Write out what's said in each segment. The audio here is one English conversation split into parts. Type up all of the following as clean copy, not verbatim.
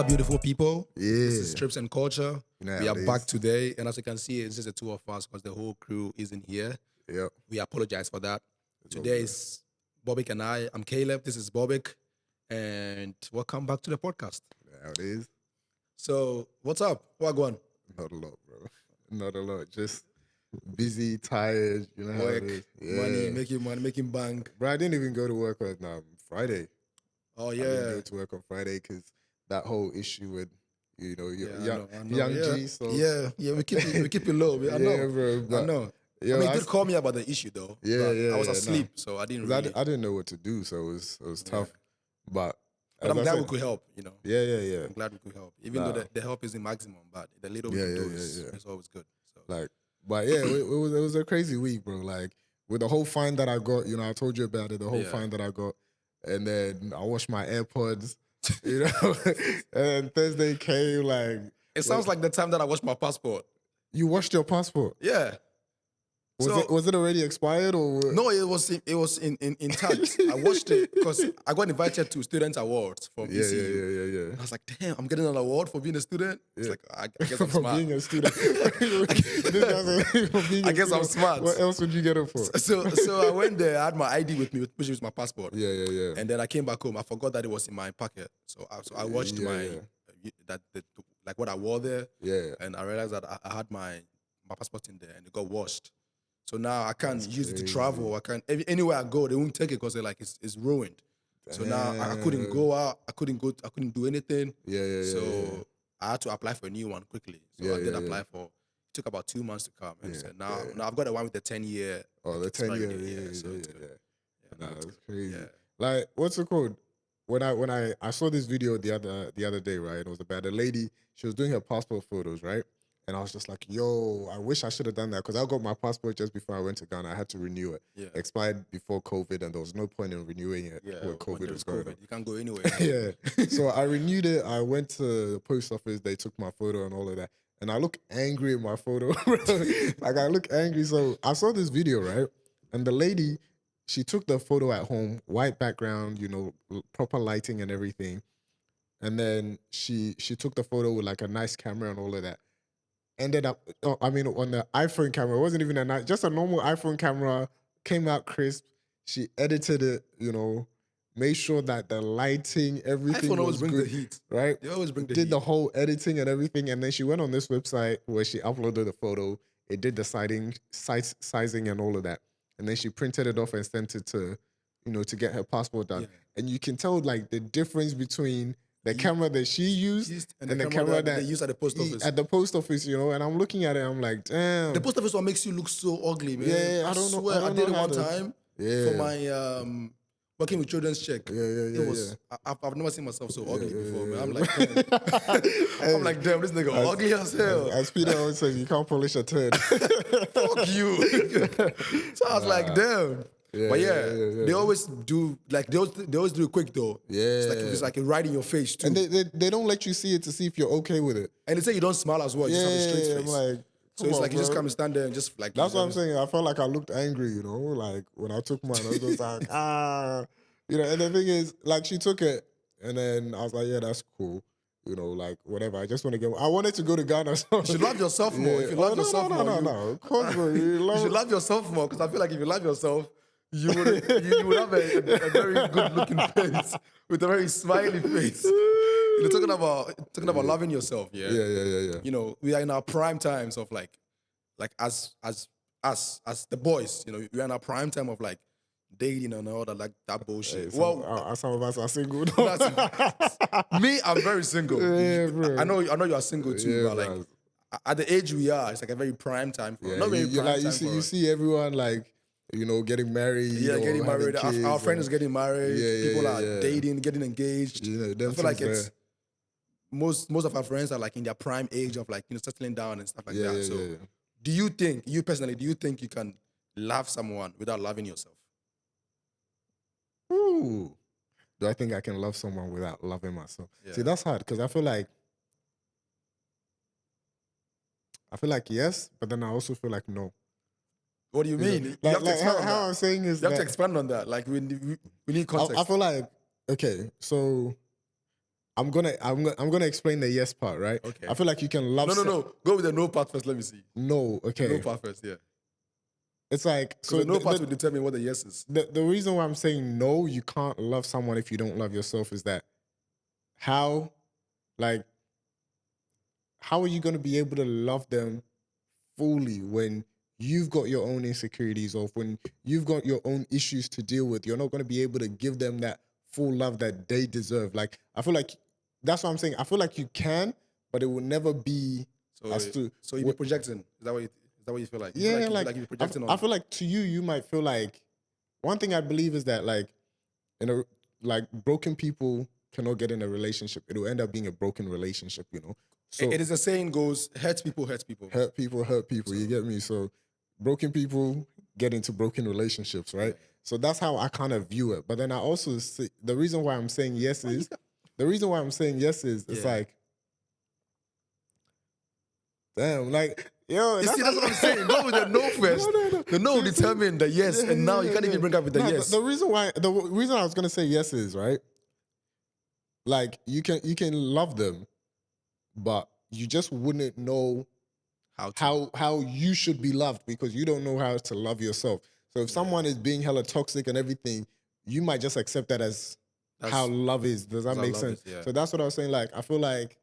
up, beautiful people? Yeah. This is Trips and Culture. You know We how are it back is. today, and as you can see, it's just the two of us because the whole crew isn't here. Yep. We apologize for that. all Today good. is Bobik and I. I'm Caleb. This is Bobik, and welcome back to the podcast. You know how it is. So, what's up? What going? Not a lot, bro. Not a lot. Just busy, tired. You know how Work, it is. money, making bank. Bro, I didn't even go to work on Friday. Oh I didn't yeah, go to work on Friday because that whole issue with, yeah, I know. young Yeah. G. So Yeah. We keep it low. I know, yeah, bro. I But, know. yo, I mean, he did call me about the issue though. Yeah, but yeah, I was yeah, asleep, no. so I didn't 'Cause really. I didn't know what to do, so it was tough. But But as I'm I glad said, we could help. yeah. I'm glad we could help, even though the help isn't maximum, but the little we Yeah, can do yeah, is yeah. it's always good. So Like, but yeah, it was a crazy week, bro. Like with the whole fine that I got, I told you about it. The whole Yeah. fine that I got, and then I washed my AirPods, and Thursday came. Like it sounds like the time that I watched my passport. you washed your passport. Yeah. Was it already expired or No, it was intact. I watched it because I got invited to student awards from Yeah, ECU. yeah. I was like, damn, I'm getting an award for being a student. It's Yeah. like I guess I'm For smart. being a student. This guy's like, for being I a guess I'm student. smart. What else would you get it for? So I went there. I had my ID with me, which is my passport. Yeah. And then I came back home. I forgot that it was in my pocket. So I watched like what I wore there. Yeah. And I realized that I had my passport in there and it got washed. So now I can't use it to travel. I can't anywhere I go, they won't take it because they're like it's ruined. So now I couldn't go out. I couldn't do anything. Yeah. So I had to apply for a new one quickly. So I did apply for. It took about 2 months to come. And so now I've got the one with the 10-year. Oh, the 10 year. So it's good. Nah, it's that's good. crazy. Yeah. Like, what's it called? When I saw this video the other day, right? It was about a lady. She was doing her passport photos, right? And I was just like, yo, I wish I should have done that because I got my passport just before I went to Ghana. I had to renew it. Yeah. Expired before COVID, and there was no point in renewing it when COVID was going on. You can't go anywhere. Yeah. So I renewed it. I went to the post office. They took my photo and all of that. And I look angry in my photo. Like, I look angry. So I saw this video, right? And the lady, she took the photo at home, white background, proper lighting and everything. And then she took the photo with like a nice camera and all of that. Ended up, on the iPhone camera. It wasn't even just a normal iPhone camera. Came out crisp. She edited it, made sure that the lighting, everything iPhone always was bring good, the heat. right? They always bring the Did heat. the whole editing and everything, and then she went on this website where she uploaded the photo. It did the sizing and all of that, and then she printed it off and sent it to get her passport done. Yeah. And you can tell like the difference between the camera that she used and the camera that they use at the post office. At the post office, and I'm looking at it, I'm like, damn. The post office one makes you look so ugly, man. Yeah, I don't know. Swear, I did it one to... time for my working with children's check. I've never seen myself so ugly before, man. I'm like, damn. I'm like, damn, this nigga ugly as hell. As Peter always says, you can't polish a turd. Fuck you. So I was like, damn. But they always do they always do it quick though. Yeah, it's like right in your face too. And they don't let you see it to see if you're okay with it. And they say you don't smile as well. You just have a straight face. I'm like, so it's like you just come and stand there and just like. That's what I'm saying. I felt like I looked angry, like when I took mine, I was just like, And the thing is, like she took it, and then I was like, yeah, that's cool. Like whatever. I just want to go. I wanted to go to Ghana. So. You should love yourself more. If you love yourself more, no. Of course, bro. You should love yourself more because I feel like if you love yourself. You would have a very good looking face with a very smiley face. Talking about loving yourself. Yeah. We are in our prime times of like as the boys. We are in our prime time of like dating and all that like that bullshit. Some of us are single. Me, I'm very single. Bro. I know you are single too, but like at the age we are, it's like a very prime time for. Not very prime time for you see everyone like. Getting married. Getting married. Our friends getting married. People are dating, getting engaged. I feel like it's most of our friends are like in their prime age of like settling down and stuff like that. So, do you think you can love someone without loving yourself? Ooh, do I think I can love someone without loving myself? Yeah. See, that's hard because I feel like yes, but then I also feel like no. What do you mean? How I'm saying is you have to expand on that. Like we need context. I feel like, okay, so I'm gonna explain the yes part, right? Okay. I feel like you can love. No. Go with the no part first. Let me see. No, okay. No part first. Yeah. It's like So the no part will determine what the yes is. The reason why I'm saying no, you can't love someone if you don't love yourself is that how are you going to be able to love them fully when you've got your own insecurities or when you've got your own issues to deal with? You're not going to be able to give them that full love that they deserve. Like, I feel like that's what I'm saying. I feel like you can, but it will never be So you be projecting. Is that what you feel like? Yeah, you feel like you're projecting I feel like to you might feel like one thing I believe is that like broken people cannot get in a relationship. It will end up being a broken relationship, you know. So it is a saying goes, hurt people. Hurt people. You get me? So broken people get into broken relationships, right? Yeah. So that's how I kind of view it. But then I also see the reason why I'm saying yes is it's like, damn, like, yo, you see, that's what I'm saying. Go with the no first. No. The no will determine the yes, and now you can't even bring up with the yes. The reason I was gonna say yes is right. Like you can love them, but you just wouldn't know how you should be loved because you don't know how to love yourself. So if someone is being hella toxic and everything, you might just accept that as how love is. Does that make sense? Yeah. So that's what I was saying. Like I feel like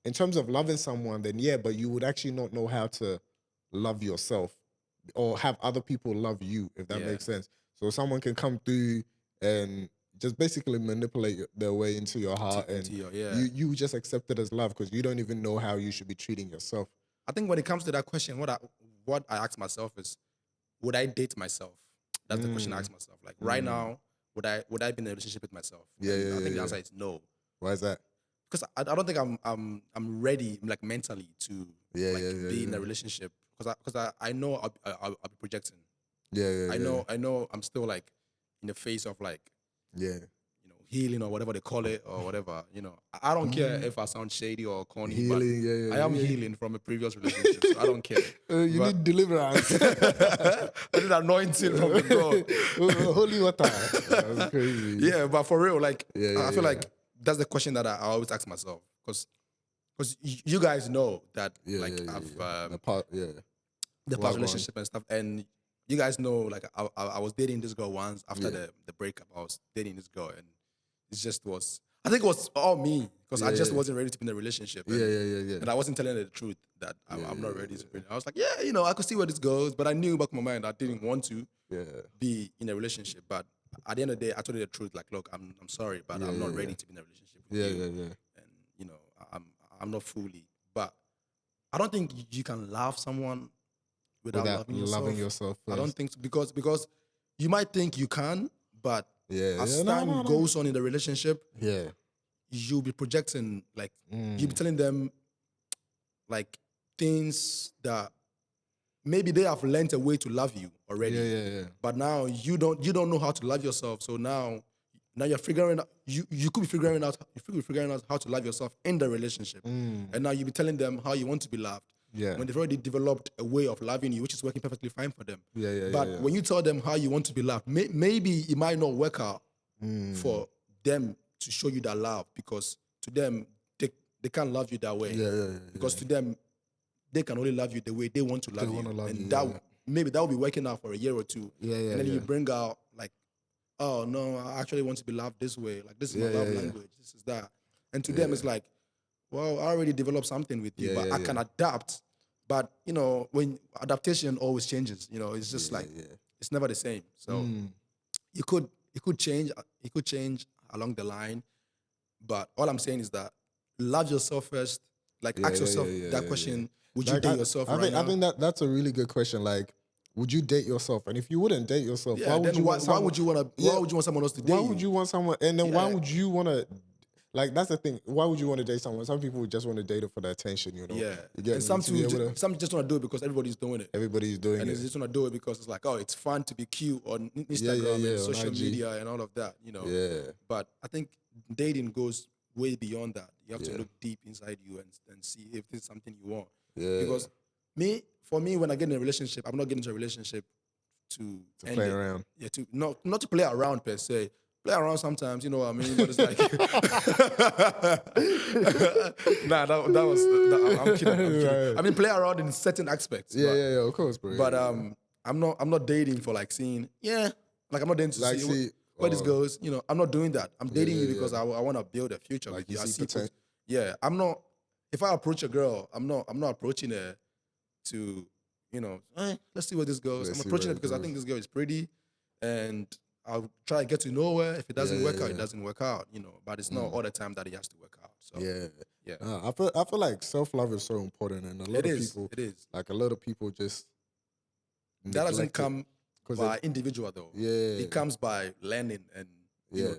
in terms of loving someone, then yeah, but you would actually not know how to love yourself or have other people love you, if that makes sense. So someone can come through and just basically manipulate their way into your heart, and you just accept it as love because you don't even know how you should be treating yourself. I think when it comes to that question, what I ask myself is, would I date myself? That's the question I ask myself. Like right now, would I be in a relationship with myself? I think the answer is no. Why is that? Because I don't think I'm ready, like mentally, to be in a relationship. Because I know I'll be projecting. I know I'm still like in the phase of like healing or whatever they call it or whatever. I don't care if I sound shady or corny, healing, but I am healing from a previous relationship, so I don't care. You need deliverance. I need anointing from the God. Holy water. That's crazy. Yeah, but for real, like I feel like that's the question that I always ask myself because you guys know that I've the past relationship and stuff, and you guys know like I was dating this girl once after the breakup. I was dating this girl, and it just was. I think it was all me because I just wasn't ready to be in a relationship. And, and I wasn't telling her the truth that I'm not ready to be. I was like, I could see where this goes, but I knew back in my mind I didn't want to be in a relationship. But at the end of the day, I told her the truth. Like, look, I'm sorry, but I'm not ready to be in a relationship with you. And I'm not fully. But I don't think you can love someone without loving yourself. I don't think so, because you might think you can, but as time goes on in the relationship, you'll be projecting, like you'll be telling them like things that maybe they have learned a way to love you already. But now you don't know how to love yourself. So now you're figuring out you could be figuring out how to love yourself in the relationship. And now you'll be telling them how you want to be loved. When they've already developed a way of loving you, which is working perfectly fine for them. But when you tell them how you want to be loved, maybe it might not work out for them to show you that love, because to them, they can't love you that way. Because to them, they can only love you the way they want to love you. Maybe that will be working out for a year or two. And then you bring out like, oh no, I actually want to be loved this way. Like this is my love language. This is that. And to them, it's like, well, I already developed something with you, but I can adapt. But when adaptation always changes, it's just like it's never the same. So it could change along the line. But all I'm saying is that love yourself first. Like ask yourself that question: would you date yourself right now? I think that's a really good question. Like, would you date yourself? And if you wouldn't date yourself, why would you want someone else to date you? Why would you want someone? And then why would you want to? Like, that's the thing. Why would you want to date someone? Some people just want to date it for the attention, Yeah. And some just want to do it because everybody's doing it. And they just want to do it because it's like, oh, it's fun to be cute on Instagram and social media and all of that, But I think dating goes way beyond that. You have to look deep inside you and see if this is something you want. Because for me, when I get in a relationship, I'm not getting into a relationship to play around. Not to play around per se, play around sometimes, you know what I mean? But it's like, nah, I'm kidding. I'm kidding. Right. I mean, play around in certain aspects. Yeah, but, yeah, of course, bro. But yeah, yeah. I'm not dating for like seeing, like I'm not dating to Like, see see, where this goes. You know, I'm not doing that. I'm dating you yeah, because yeah. I want to build a future Like, with you you. I see see, potential. I'm not. If I approach a girl, I'm not approaching her to, let's see where this goes. Let's I'm see approaching where her it because I goes. think this girl is pretty, and I'll try to get to know her. If it doesn't Yeah, work yeah, out, it yeah. doesn't work out. But it's not all the time that it has to work out. So Yeah. yeah, I feel like self-love is so important, and a lot it of is. people, It is. like a lot of people just That doesn't neglect it. come 'Cause by individual though. Yeah. It comes by learning and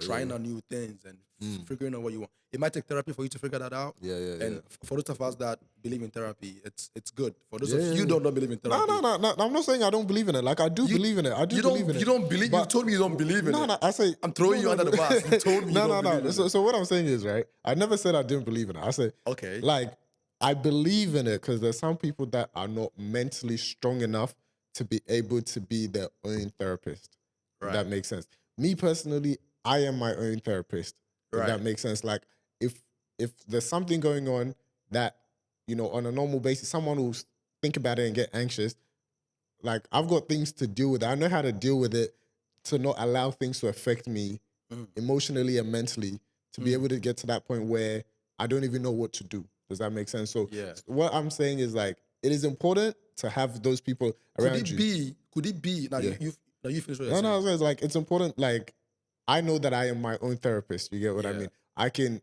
trying out new things and figuring out what you want. It might take therapy for you to figure that out. Yeah, yeah, And yeah. for those of us that believe in therapy, it's good. For those Yeah, of you yeah. don't believe in therapy, No. I'm not saying I don't believe in it. Like, I do believe in it. I do believe in it. You don't believe. You But told me you don't believe in no, it. no. I say I'm throwing you under the bus. You told me you don't believe in it. So what I'm saying is, right? I never said I didn't believe in it. I said, Okay. like, I believe in it because there's some people that are not mentally strong enough to be able to be their own therapist. If Right. that makes sense. Me personally, I am my own therapist. If Right. that makes sense. Like, if there's something going on that, on a normal basis, someone will think about it and get anxious. Like, I've got things to deal with. I know how to deal with it to not allow things to affect me emotionally and mentally, to be able to get to that point where I don't even know what to do. Does that make sense? So Yeah. what I'm saying is, like, it is important to have those people around you. Could it be? Now Yeah. you finish what you're No, saying. no, it's like, it's important. Like, I know that I am my own therapist. You get what I Yeah. mean?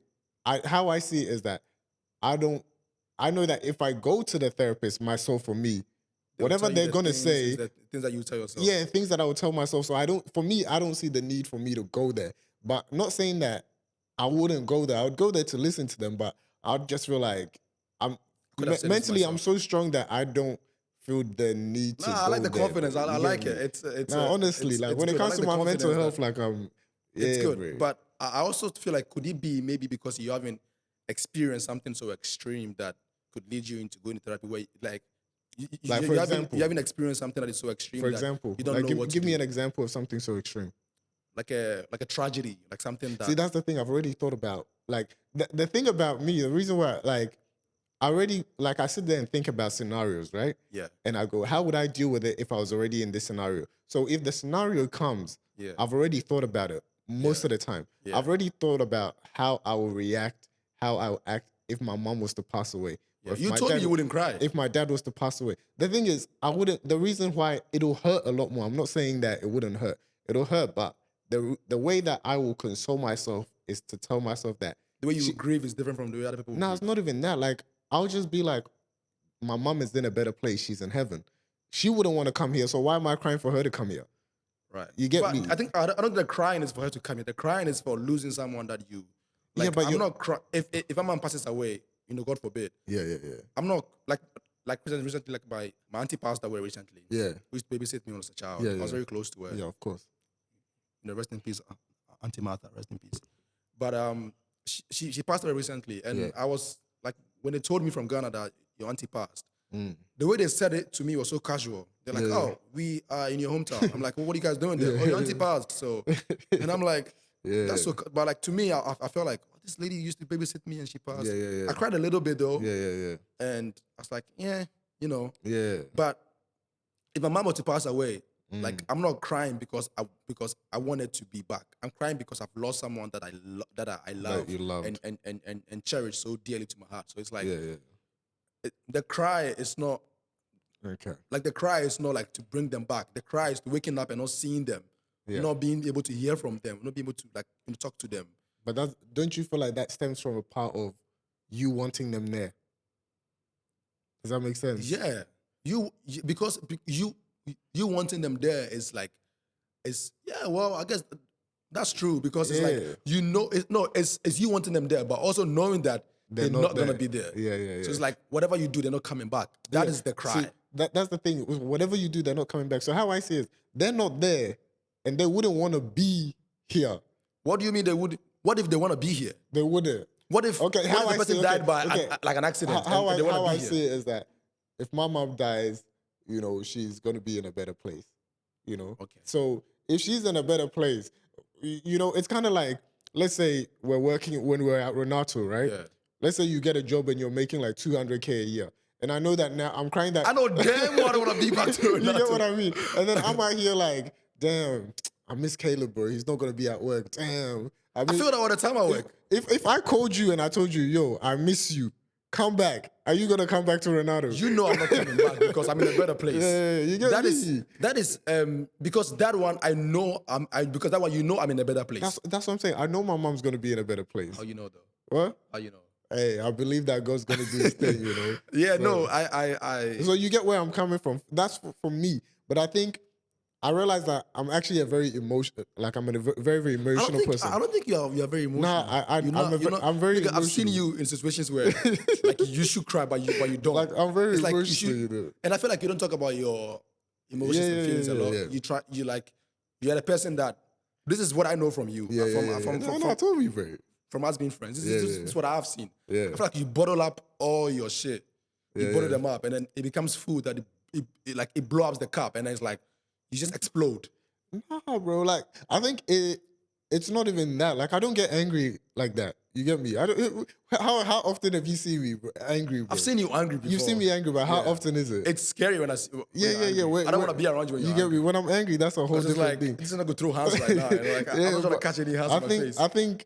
How I see it is that I know that if I go to the therapist, myself, for me, They'll whatever tell you they're the gonna things, say, things that you tell yourself. yeah, things that I would tell myself. So I don't see the need for me to go there. But not saying that I wouldn't go there. I would go there to listen to them, but I'd just feel like I'm Could have said this mentally, I'm myself. so strong that I don't feel the need to go I like the there, confidence. bro. I You like get it. me? It's No, honestly, like, when it good. I comes like to the my mental confidence health, that- like, it's yeah, good. bro. But I also feel like, could it be maybe because you haven't experienced something so extreme that could lead you into going to therapy where, like, Like, for example, you haven't experienced something that is so extreme for that example, you don't like, know what to give me do. an example of something so extreme. Like a tragedy, like something that See, that's the thing I've already thought about. Like, the thing about me, the reason why, like, I sit there and think about scenarios, right? yeah. And I go, how would I deal with it if I was already in this scenario? So if the scenario comes, Yeah. I've already thought about it most Yeah. of the time. Yeah. I've already thought about how I will react, how I will act if my mom was to pass away. Yeah. Or if You my told me dad- you wouldn't cry. If my dad was to pass away. The thing is, I wouldn't, the reason why it'll hurt a lot more, I'm not saying that it wouldn't hurt. It'll hurt, but the way that I will console myself is to tell myself that The way you grieve is different from the way other people no, grieve. it's not even that. Like, I'll just be like, my mom is in a better place. She's in heaven. She wouldn't want to come here. So why am I crying for her to come here? Right. You get But me? I don't think the crying is for her to come here. The crying is for losing someone that you like. Yeah, but I'm you- not crying if a man passes away, God forbid. Yeah. I'm not like recently, like my auntie passed away recently. Yeah. Who used to babysit me when I was a child. Yeah, I was yeah. very close to her. Yeah, of course. Rest in peace, Auntie Martha. Rest in peace. But she passed away recently, and Yeah. I was like, when they told me from Ghana that your auntie passed, Mm. the way they said it to me was so casual. They're like, Yeah. "Oh, we are in your hometown." I'm like, "Well, what are you guys doing there?" "Oh, your auntie passed." So, and I'm like, Yeah. "That's so." But like, to me, I felt like, oh, this lady used to babysit me and she passed. Yeah. I cried a little bit though, Yeah. and I was like, "Yeah, Yeah. But if my mom were to pass away, Mm. like, I'm not crying because I wanted to be back. I'm crying because I've lost someone that I love you loved. and cherish so dearly to my heart. So it's like Yeah. the cry is not Okay. like like to bring them back. The cry is to waking up and not seeing them, Yeah. not being able to hear from them, not being able to like talk to them. But don't you feel like that stems from a part of you wanting them there? Does that make sense? Yeah, because you wanting them there is like well, I guess that's true because it's like it's you wanting them there, but also knowing that they're not gonna be there. Yeah. So it's like whatever you do, they're not coming back. That is the cry. See, that's the thing. Whatever you do, they're not coming back. So how I see it is, they're not there, and they wouldn't want to be here. What do you mean they would? What if they want to be here? They wouldn't. What if Okay, how the person died by like an accident? How and they wanna I be here? see it is that if my mom dies, she's gonna be in a better place. Okay. So if she's in a better place, you know, it's kind of like, let's say when we're at Renato, right? Yeah. Let's say you get a job and you're making like 200K a year. And I know that now I'm crying that. I know damn well I don't want to be back to You get Renato. what I mean? And then I'm out here like, damn, I miss Caleb, bro. He's not going to be at work. Damn. I feel that all the time at work. If I called you and I told you, yo, I miss you, come back. Are you gonna come back to Renato? You know I'm not coming back because I'm in a better place. Yeah, you get that is because that one I know because that one you know I'm in a better place. That's what I'm saying. I know my mom's gonna be in a better place. How you know though? What? How you know? Hey, I believe that God's gonna do his thing, you know. Yeah, so, no, I. So you get where I'm coming from. That's for me. But I think I realize that I'm actually a very emotional, like I'm a very, very emotional person. I don't think you're very emotional. Nah, I'm very emotional. I've seen you in situations where like you should cry, but you don't. Like I'm very it's like emotional, you know. And I feel like you don't talk about your emotions and feelings a lot. Yeah. You're the person that this is what I know from you. I told you, bro. From us being friends. This is what I've seen. Yeah. I feel like you bottle up all your shit. You bottle them up, and then it becomes food that it blows up the cup, and then it's like you just explode. Nah, bro. Like I think it's not even that. Like I don't get angry like that. You get me? I don't. How often have you seen me angry? Bro? I've seen you angry before. You've seen me angry, but how often is it? It's scary when I see. Yeah. I don't want to be around you when you're get angry. me? When I'm angry, that's a whole different thing. This is not going to throw hands right now. Like, I'm not trying to catch any hands on my face. I think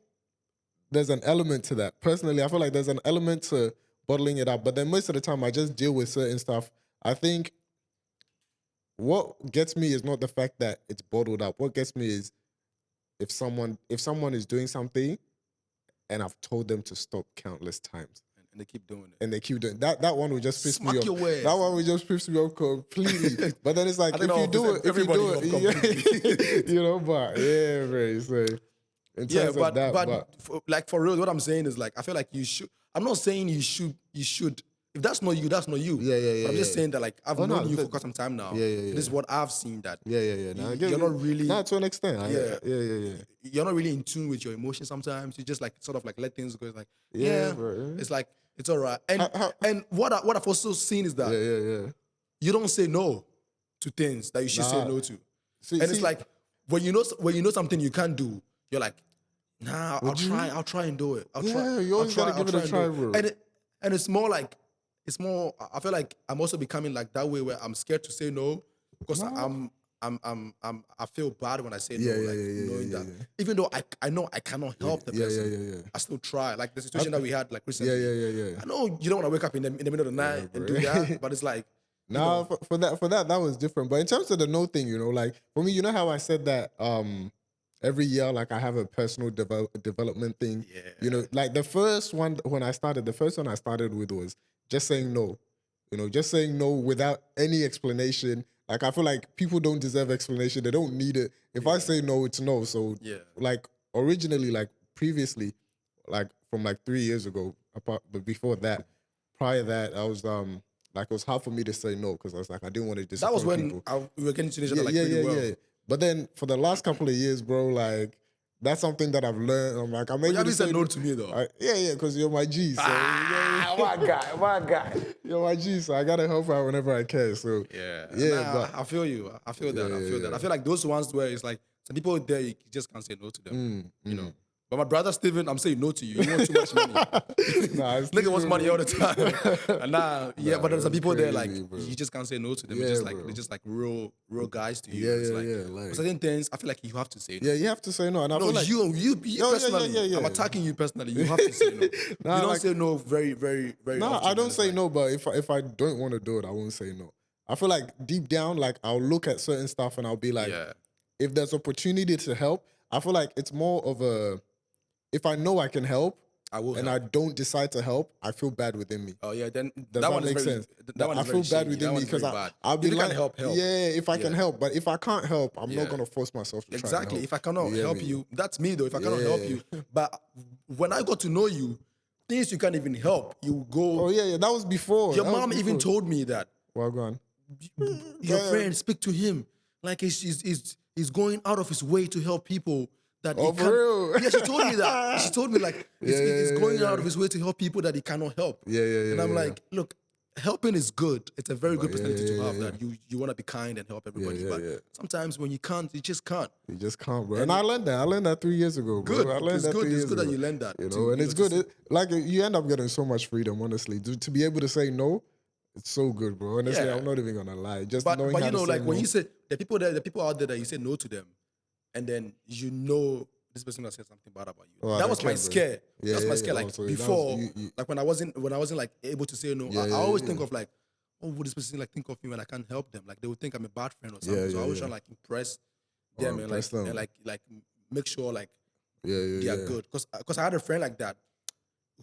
there's an element to that. Personally, I feel like there's an element to bottling it up. But then most of the time, I just deal with certain stuff. I think what gets me is not the fact that it's bottled up. What gets me is if someone is doing something and I've told them to stop countless times. And they keep doing it. And they keep doing that. That one would just piss me off. Your that one would just piss me off completely. But then it's like, if you do it, you know, but yeah, very so. In terms of that, but for real, what I'm saying is like, I feel like you should. I'm not saying you should. If that's not you, that's not you. Yeah. But I'm just saying that like I've known you for quite some time now. Yeah. This is what I've seen that. Yeah. You're not really. Not to an extent. Yeah. You're not really in tune with your emotions sometimes. You just like sort of like let things go. It's like bro. It's like it's all right. And what I've also seen is that you don't say no to things that you should say no to. It's like when you know something you can't do, you're like, nah, I'll try and do it. You always gotta give it a try, bro. And it's more like. It's more. I feel like I'm also becoming like that way where I'm scared to say no because I feel bad when I say no. Knowing that even though I know I cannot help the person, I still try. Like the situation that we had like recently. I know you don't want to wake up in the middle of the night and do that, but it's like. Nah, for that was different. But in terms of the no thing, you know, like for me, you know how I said that every year, like I have a personal development thing. Yeah. You know, like the first one I started with was just saying no. You know, just saying no without any explanation. Like I feel like people don't deserve explanation. They don't need it. If I say no, it's no. So like originally, like previously, like from like 3 years ago, but before that, prior that, I was like it was hard for me to say no because I was like I didn't want to disappoint people. That was people. We were getting to each other like pretty well. Yeah. But then for the last couple of years, bro, like that's something that I've learned. I'm like, I'm able to say no to me though. Yeah, because you're my G. So, my guy. You're my G, so I gotta help out whenever I can. So but I feel you. I feel that. I feel like those ones where it's like some people there you just can't say no to them. You know. But my brother Steven, I'm saying no to you. You want too much money. Nigga wants money all the time. And but there's some people there like you just can't say no to them. It's just like they're just like real guys to you. Like certain things, I feel like you have to say no. Yeah, you have to say no. And I feel like you personally, I'm attacking you personally. You have to say no. You don't say no very, very, very often. No, I don't say no, but if I don't want to do it, I won't say no. I feel like deep down, like I'll look at certain stuff and I'll be like, if there's opportunity to help, I feel like it's more of a if I know I can help, I will. And I don't decide to help, I feel bad within me. Oh yeah, then does that make sense? I feel bad within me because I'll be like, help. Yeah, if I can help, but if I can't help, I'm not gonna force myself to try. Exactly. If I cannot help you, that's me though. If I cannot help you, but when I got to know you, things you can't even help, you go. Oh yeah, that was before. Your mom even told me that. Well, go on. Your friend, speak to him like he's going out of his way to help people. That for real? Yeah, she told me that. She told me like he's going out of his way to help people that he cannot help. And I'm like, look, helping is good. It's a very good yeah, personality to have yeah. that you want to be kind and help everybody. yeah, but yeah. sometimes when you can't, you just can't. You just can't, bro. And I learned that. I learned that 3 years ago, bro. Good. I learned It's that good. 3 It's years good ago. that you learned that. You too, know, and it's good. to Like you end up getting so much freedom, honestly. To be able to say no, it's so good, bro. Honestly, Yeah. I'm not even gonna lie. Just But knowing how you know, to say like no. when you say the people out there that you say no to them, and then you know this person gonna say something bad about you. Oh, I That don't was my care, bro. scare. Yeah, That was my yeah, scare. yeah. Like Oh, so that was- before, you- like when I wasn't like able to say no, Yeah, I yeah, always yeah. think of like, oh, would this person like think of me when I can't help them? Like they would think I'm a bad friend or something. Yeah, So I yeah, always yeah. try to like impress them and impress like them. and like make sure like Yeah, they yeah, are yeah. good. Because I had a friend like that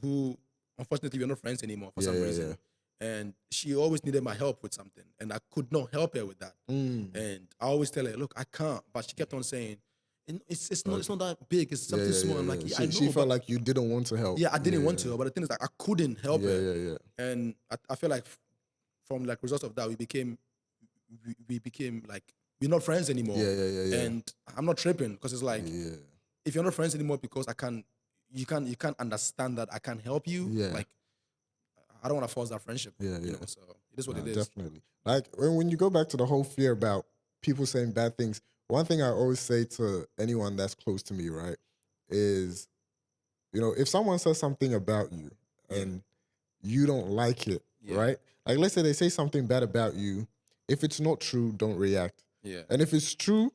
who unfortunately we're not friends anymore for some Yeah, reason. And she always needed my help with something, and I could not help her with that. Mm. And I always tell her, look, I can't. But she kept on saying, it's not that big. It's something Yeah, small. yeah, I'm like, yeah. I know. She but felt like you didn't want to help. yeah, I didn't want to. But the thing is, like, I couldn't help Yeah, her. yeah, yeah. And I feel like from like result of that, we became like we're not friends anymore. Yeah. And I'm not tripping because it's like Yeah. if you're not friends anymore because you can't understand that I can't help you. Yeah. Like I don't want to force that friendship. Yeah, You yeah. know, so it is what Nah, it is. definitely. Like when you go back to the whole fear about people saying bad things, one thing I always say to anyone that's close to me, right, is, if someone says something about you and you don't like it, Yeah. right? Like let's say they say something bad about you. If it's not true, don't react. Yeah. And if it's true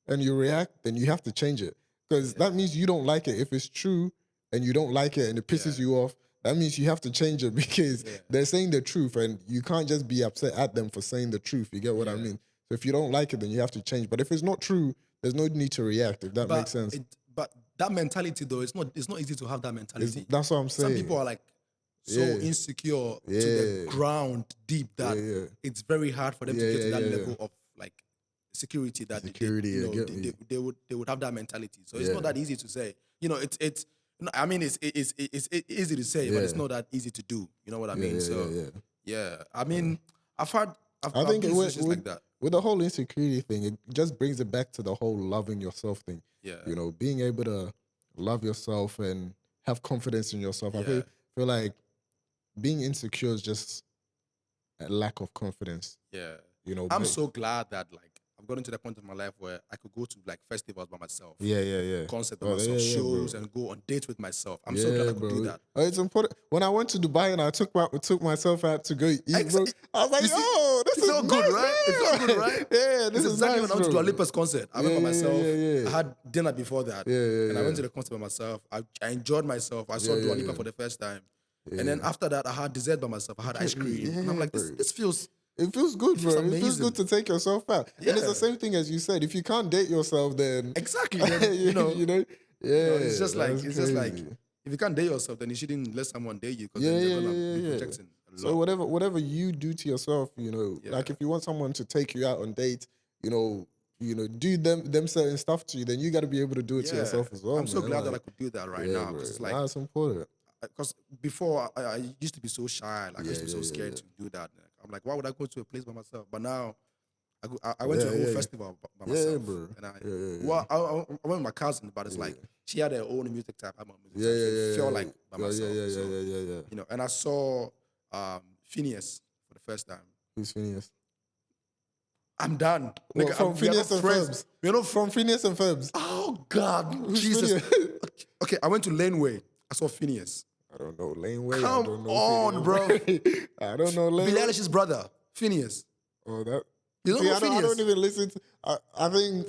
and you react, then you have to change it. Because that means you don't like it. If it's true and you don't like it and it pisses you off, that means you have to change it because they're saying the truth and you can't just be upset at them for saying the truth. You get what I mean? So if you don't like it, then you have to change. But if it's not true, there's no need to react, if that makes sense. But that mentality though, it's not easy to have that mentality. That's what I'm saying. Some people are like so insecure to the ground deep that it's very hard for them to get to that level of like security that they would have that mentality. So it's not that easy to say. It's I mean it's easy to say, but it's not that easy to do. You know what I mean? I mean I've been in situations like that. With the whole insecurity thing, it just brings it back to the whole loving yourself thing. Yeah. Being able to love yourself and have confidence in yourself. I feel like being insecure is just a lack of confidence. Yeah. I'm so glad that like I've gotten to the point in my life where I could go to like festivals by myself. Yeah. Concerts by myself, shows, and go on dates with myself. I'm so glad I could do that. It's important. When I went to Dubai and I took myself out to go eat, bro, I was like, this felt is good, nice, right? It felt good, right? Yeah, this is exactly nice, when I went to bro. Dua Lipa's concert. I went by myself. Yeah. I had dinner before that. And I went to the concert by myself. I enjoyed myself. I saw Dua Lipa for the first time. And then after that, I had dessert by myself. I had ice cream. And I'm like, this feels... It feels good, bro. It feels good to take yourself out. Yeah. And it's the same thing as you said. If you can't date yourself, then... Exactly. Then, it's just like if you can't date yourself, then you shouldn't let someone date you because then you're gonna be projecting a lot. So whatever you do to yourself, like if you want someone to take you out on dates, do them certain stuff to you, then you got to be able to do it to yourself as well. I'm so glad that I could do that right now because it's like that's important. Because before I used to be so shy, like I used to be so scared to do that. I'm like, why would I go to a place by myself? But now I went to a whole festival by myself. Bro. And I went with my cousin, but it's like she had her own music type. I'm a music type, so it felt like by myself. Yeah. And I saw Phineas for the first time. Who's Phineas? I'm done. Well, from Phineas and Ferbs. From Phineas and Ferbs. Oh God, Jesus. Okay, I went to Laneway. I saw Phineas. I don't know Laneway. Come I don't know on, bro. I don't know Laneway. Billie Eilish's brother, Phineas. Oh, that. You don't know Phineas? I don't even listen to. I think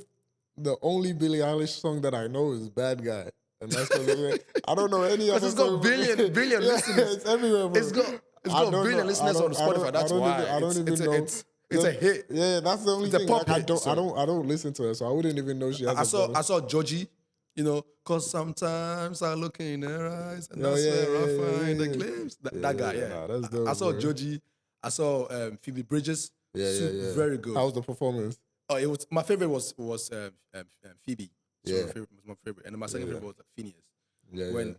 the only Billie Eilish song that I know is "Bad Guy," and that's because I don't know any other. It's got billion listeners. It's everywhere, bro. It's got billion listeners on Spotify. That's why. I don't even know. It's a hit. Yeah, that's the only It's a thing. pop I hit, so. don't listen to her, so I wouldn't even know she has. I saw Georgie. Cause sometimes I look in her eyes and that's where I find the glimpse. That guy, Nah, that's dope, I saw bro. Georgie. I saw Phoebe Bridges. Very good. How was the performance? Oh, it was my favorite was Phoebe. She Yeah. was my favorite, and then my second favorite was Phineas.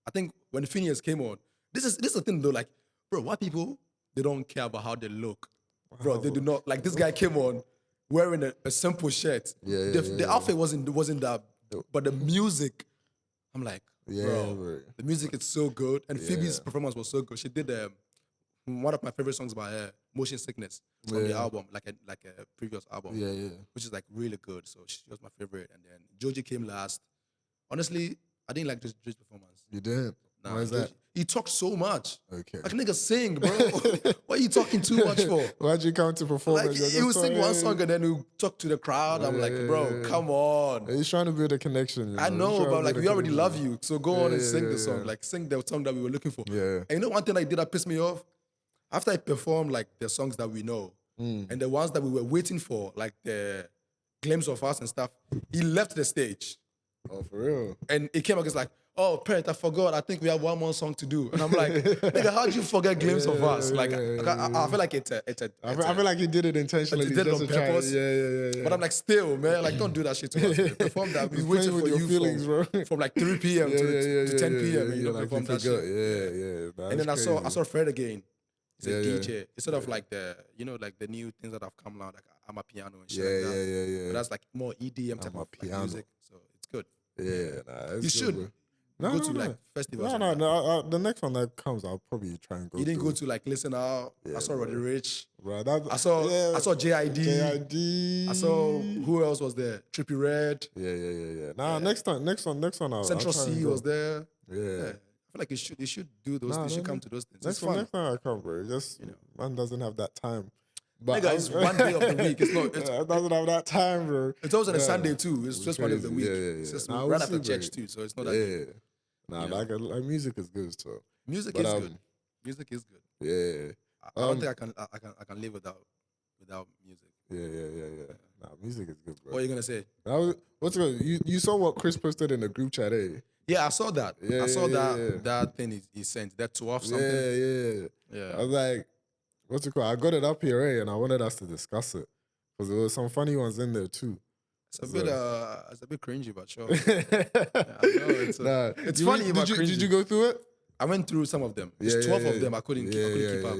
I think when Phineas came on, this is the thing though. Like, bro, white people they don't care about how they look, bro. They do not like. This guy came on wearing a simple shirt. The outfit wasn't that. But the music, I'm like, bro, the music is so good. And Phoebe's performance was so good. She did one of my favorite songs by her, Motion Sickness, from the album, like a previous album, which is like really good. So she was my favorite. And then Joji came last. Honestly, I didn't like Joji's performance. You didn't? Nah, Why is that? He talked so much. Okay. Like, nigga, sing, bro. What are you talking too much for? Why'd you come to performance? Like, he would sing one song and then he would talk to the crowd. I'm like, bro, come on. He's trying to build a connection. You know? I know, but like, we already love you. you. So go on and sing the song. Like, sing the song that we were looking for. Yeah. And you know one thing I did that pissed me off? After I performed, like, the songs that we know, and the ones that we were waiting for, like the Glimpse of Us and stuff, he left the stage. Oh, for real? And it came up, it's like, oh, Pet, I forgot. I think we have one more song to do. And I'm like, nigga, how'd you forget Glimpse of Us? Like, I feel like it's a I feel like he did it intentionally. He did it on purpose. Yeah. But I'm like, still, man, like, don't do that shit to us. Man. Perform that. We waiting for you feelings, from like 3 p.m. to 10 p.m. Yeah, and you don't like perform that shit. Yeah. And then I saw Fred again. He's a Yeah, DJ. It's sort of like the, you know, like the new things that have come out, like I'm a piano and shit Yeah, like that. yeah. But that's like more EDM type of like Amapiano. music. So it's good. Yeah, nah, it's You should good, go to like festivals. No. The next one that comes, I'll probably try and go. You didn't through. go to like Listen Out. I saw Roddy Rich. Right, I saw JID. JID. I saw who else was there? Trippy Red. Yeah. Nah, next one. I'll Central try and C go. was there. Yeah. I feel like you should do those. You should come to those things. Next It's fun. next time I come, bro. Just man doesn't have that time. But Nigga, it's one day of the week. It's not. it doesn't have that time, bro. It's always on a Sunday too. It's just one day of the week. Yeah. It's just Nah, right we'll after see, church bro. too. So it's not that. Nah, like music is good, so. Music But, is good. Music is good. Yeah. I don't think I can live without music. Yeah. Nah, music is good, bro. What are you gonna say? What's good? You saw what Chris posted in the group chat, eh? Yeah, I saw that. Yeah, I saw yeah. that thing he sent. That 12 something. Yeah. I was like, what's it called? I got it up here, eh? And I wanted us to discuss it because there was some funny ones in there too. It's a bit cringy, but sure. It's funny, but cringy. Did you go through it? I went through some of them. There's 12 of them. I couldn't keep up.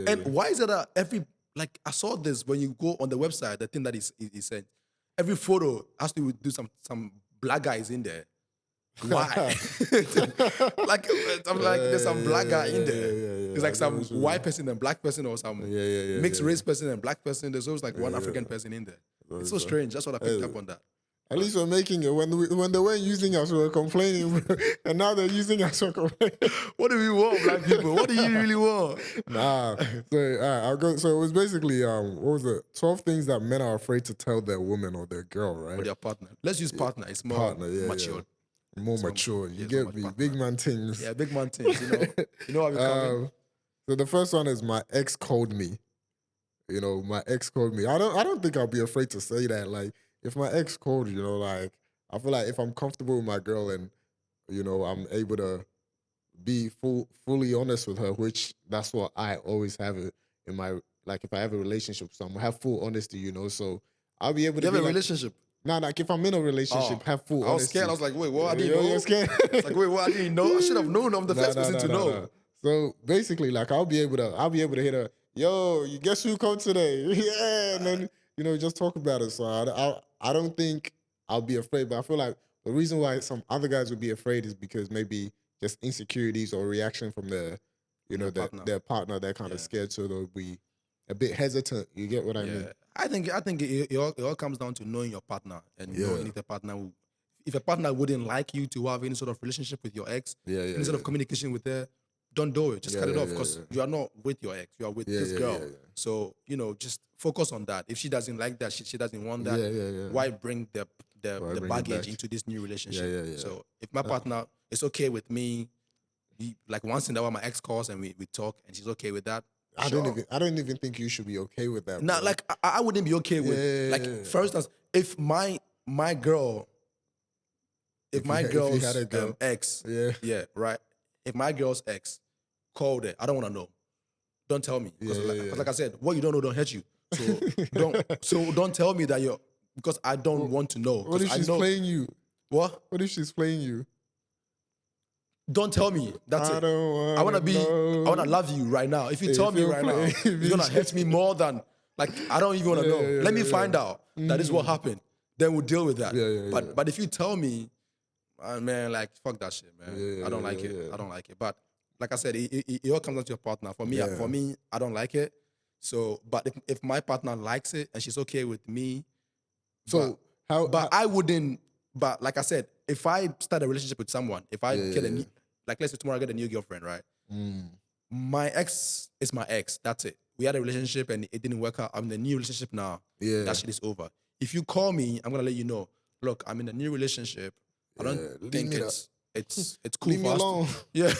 And why is it that I saw this when you go on the website, the thing that he said, every photo has to do some black guys in there. Why? Like, I'm like, there's some black guy in there. It's like some white person and black person or some mixed race person and black person. There's always like one African person in there. It's so strange. That's what I picked up on that. At least we're making it. When they weren't using us, we were complaining. And now they're using us, we're complaining. What do we want, black people? What do you really want? Nah. So, I'll go. So it was basically, what was it? 12 things that men are afraid to tell their woman or their girl, right? Or their partner. Let's use partner. It's more mature. More mature. You get me? Big man things. Yeah, big man things. You know how we come So the first one is my ex called me. My ex called me. I don't think I'll be afraid to say that. Like, if my ex called, like, I feel like if I'm comfortable with my girl and, I'm able to be fully honest with her, which that's what I always have it in my, like, if I have a relationship with someone, have full honesty, so I'll be able to. You have a like, relationship? Nah, like if I'm in a relationship, have full honesty. I was scared. I was like, wait, what? I didn't know. You're scared? It's like, wait, what? I didn't know. I should have known. I'm the first person to know. So basically, like, I'll be able to hit her. Yo, you guess who come today? Yeah, and then just talk about it. So I don't think I'll be afraid, but I feel like the reason why some other guys would be afraid is because maybe just insecurities or reaction from their partner. They're kind of scared, so they'll be a bit hesitant. You get what I mean? I think it all comes down to knowing your partner and knowing if a partner wouldn't like you to have any sort of relationship with your ex, any sort of communication with her, don't do it. Just cut it off because you are not with your ex. You are with this girl. So, just focus on that. If she doesn't like that, she doesn't want that, why bring the baggage into this new relationship? So if my partner is okay with me, like once in a while my ex calls and we talk and she's okay with that, I don't even think you should be okay with that. Nah, like I wouldn't be okay with for instance, if my girl, if my girl's ex, right. If my girl's ex called her, I don't want to know. Don't tell me because like I said, what you don't know don't hurt you. So don't tell me that because I don't want to know. What if she's playing you? What? What if she's playing you? Don't tell me. That's it. I want to love you right now. If you tell me right now, it's going to hurt me more than, like, I don't even want to know. Let me find out that is what happened. Then we'll deal with that. But if you tell me, man, like, fuck that shit, man. I don't like it. I don't like it. But like I said, it all comes down to your partner. For me, I don't like it. So, but if my partner likes it and she's okay with me, So but I wouldn't. But like I said, if I start a relationship with someone, if I get a new, like let's say tomorrow I get a new girlfriend, right? My ex is my ex. That's it. We had a relationship and it didn't work out. I'm in a new relationship now. Yeah. That shit is over. If you call me, I'm gonna let you know. Look, I'm in a new relationship. I don't think it's cool leave for me us. alone. Yeah.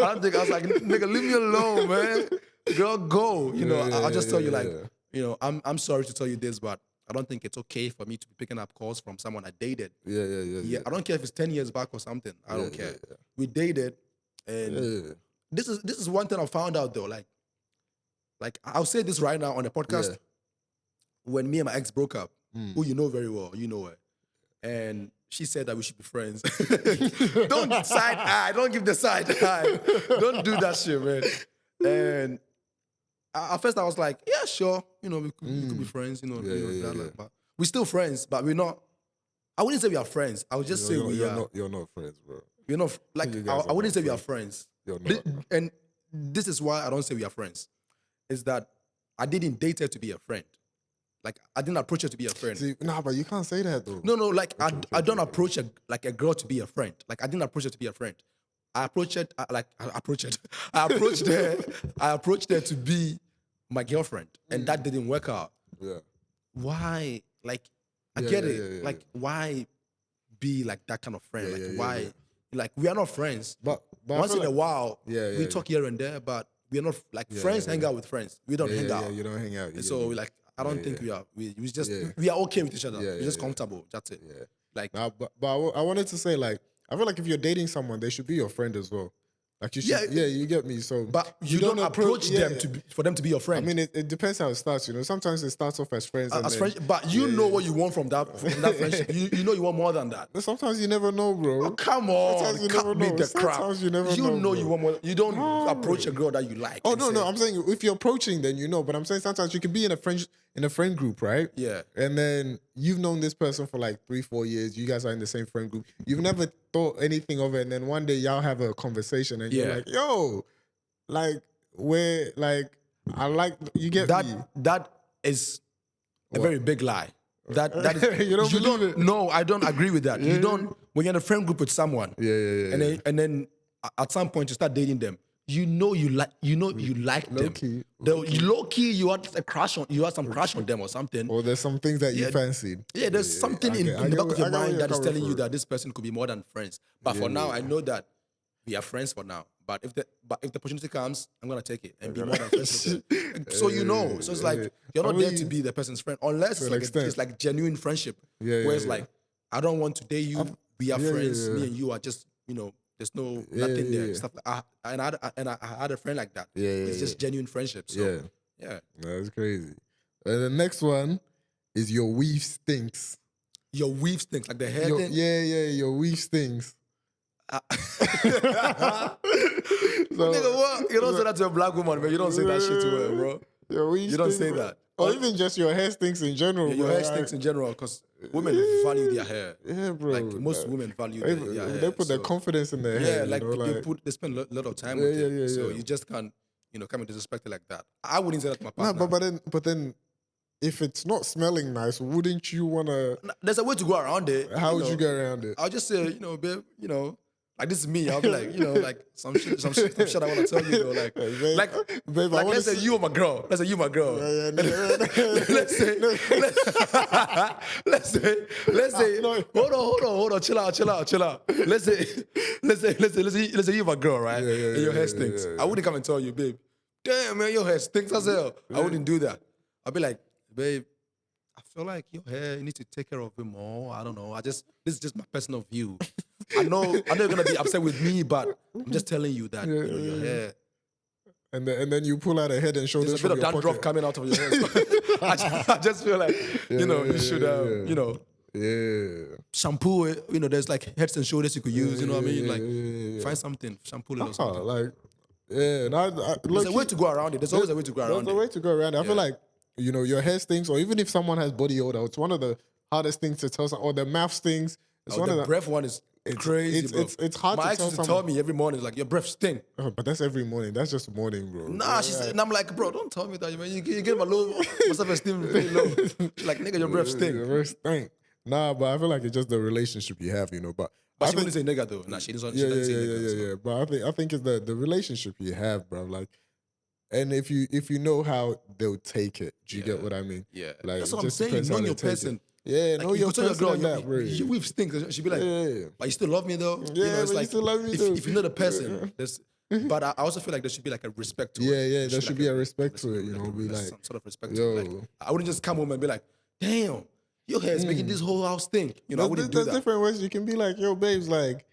I don't think I was like, nigga, leave me alone, man. Girl, go. You know, I'll just tell you like, you know, I'm sorry to tell you this, but I don't think it's okay for me to be picking up calls from someone I dated. Yeah. I don't care if it's 10 years back or something. I don't care. We dated, and this is one thing I found out though. Like I'll say this right now on the podcast. When me and my ex broke up, who you know very well, you know her, and she said that we should be friends. Don't side eye. Don't give the side eye. Don't do that shit, man. And at first I was like, yeah, sure. You know, we could be friends. You know, but we're still friends, but we're not. I wouldn't say we are friends. I would just say we are. You're not friends, bro. We're not like. I wouldn't say we are friends. You're not. And this is why I don't say we are friends. Is that I didn't date her to be a friend. Like I didn't approach her to be a friend. See, nah, but you can't say that though. No. Like I don't approach a girl to be a friend. Like I didn't approach her to be a friend. I approached her. I approached her to be my girlfriend, and that didn't work out. Yeah. Why? Like I get it. Like why be like that kind of friend? Like why? Like we are not friends. But once in a while, we talk here and there, but we are not like friends. Hang out with friends. We don't hang out. Yeah, you don't hang out. So we like. I don't think we are. We just we are okay with each other. We're just comfortable. That's it. Yeah. Like, but I wanted to say like I feel like if you're dating someone, they should be your friend as well. Like you should. Yeah, you get me. So, but you don't approach them for them to be your friend. I mean, it depends how it starts. You know, sometimes it starts off as friends. As friends, but you know what you want from that friendship. You know you want more than that. But sometimes you never know, bro. Oh, come on, sometimes you never know. The crap. Sometimes you never know. You know you want more. You don't approach a girl that you like. Oh no, I'm saying if you're approaching, then you know. But I'm saying sometimes you can be in a friend group, right? Yeah. And then you've known this person for like 3-4 years. You guys are in the same friend group. You've never thought anything of it, and then one day y'all have a conversation, and you're like, "Yo, like where, like I like you get that." Me? That is a very big lie. That is you don't believe it? No, I don't agree with that. You don't when you're in a friend group with someone. And then at some point you start dating them. You know you like them. Low key, you had a crush on. You had some crush on them or something. Or there's some things that you fancied. Yeah, there's something in the back of your mind that is telling you that this person could be more than friends. But for now, I know that we are friends for now. But if the opportunity comes, I'm gonna take it and be more than friends with them. So you know. So it's like you're not there to be the person's friend unless it's like genuine friendship. Where it's like I don't want to date you. We are friends. Me and you are just There's nothing there. Stuff like, I had a friend like that. It's just genuine friendship. So, yeah. That's crazy. And the next one is your weave stinks. Your weave stinks, like the hair thing? Your weave stinks. Nigga, what? You don't say that to a black woman, man. You don't say that shit to her, bro. You don't say that. Or even just your hair stinks in general. Yeah, your hair stinks in general because women value their hair. Yeah, bro. Like most women value their hair. They put their confidence in their hair. Yeah, like they spend a lot of time with it. So you just can't, come and disrespect it like that. I wouldn't say that to my partner. No, but then if it's not smelling nice, wouldn't you want to... There's a way to go around it. How would you go around it? I'll just say, babe, like this is me. I'll be like, like some shit I want to tell you though. Babe, let's say you are my girl. Let's say you my girl. Let's say. Hold on. Chill out. Let's say you my girl, right? And your hair stinks. I wouldn't come and tell you, babe. Damn, man, your hair stinks as hell. I wouldn't do that. I'll be like, babe, I feel like your hair, you need to take care of it more. I don't know. This is just my personal view. I know you're gonna be upset with me, but I'm just telling you that your hair. And then you pull out a head and shoulders. There's a bit of dandruff coming out of your hair. I just feel like you should shampoo it. There's like heads and shoulders you could use. You know what I mean? Like find something, shampoo it or something. There's a way to go around it. There's always a way to go around it. There's a way to go around it. I feel like your hair stinks, or even if someone has body odor, it's one of the hardest things to tell. Or the mouth stings. It's one the of the breath one is crazy, bro. It's hard My to ex tell used to someone. tell me every morning, like, your breath stink. Oh, but that's every morning. That's just morning, bro. Nah, she said, and I'm like, bro, don't tell me that, man. You get my self-esteem really low. She's like, nigga, your breath stink. Your breath stink. Nah, but I feel like it's just the relationship you have, you know. But But I she think, wouldn't say nigga though. Nah, she doesn't. yeah, She yeah, doesn't say yeah, nigga. yeah, So. yeah. But I think it's the relationship you have, bro. Like, and if you know how they'll take it, do you get what I mean? Yeah, Like, that's it what I'm just saying. depends how Knowing they your take person. it. Yeah, Like, know you your could tell your person girl, and that, bro. you we've stinks. She'd be like, Yeah. but you still love me though. Yeah, You know, it's but you like still love me though. if you know the person, there's. But I also feel like there should be like a respect to it. Yeah, there should be a respect to it, Like you know, be like, some sort of respect to it. Like, yo. I wouldn't just come home and be like, damn, your hair is making this whole house stink. You know, I wouldn't do There's that. different ways you can be like, yo, babes, like,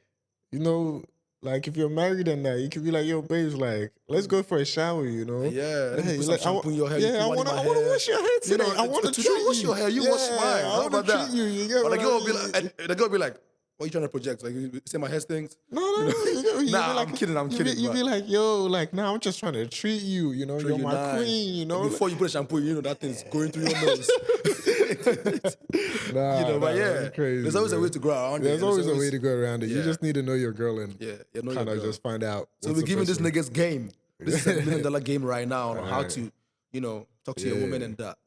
you know, like if you're married and that, you can be like, yo, babes, like, let's go for a shower, you know? Yeah, let me Hey, put some shampoo in your hair. Yeah, I want to wash your hair today. You know, I want to today treat wash you. your hair. You yeah, wash mine. I How want to about that? treat you. You get But what the girl I will be mean? like, and the girl will be like, what are you trying to project? Like, you say my hair stinks? No, You nah, I'm kidding. You be like, yo, like, nah, I'm just trying to treat you. You know, you're my nice. queen. You know, Before you put a shampoo, you know that thing's going through your nose. But yeah, crazy, there's always bro. a way to go around it. There's always a way to go around it. You Yeah. just need to know your girl and Yeah, know kind your of girl. just find out. So what's we're the giving best this way. nigga's game. This is $1 million game right now on how Alright. to, talk to your woman and that.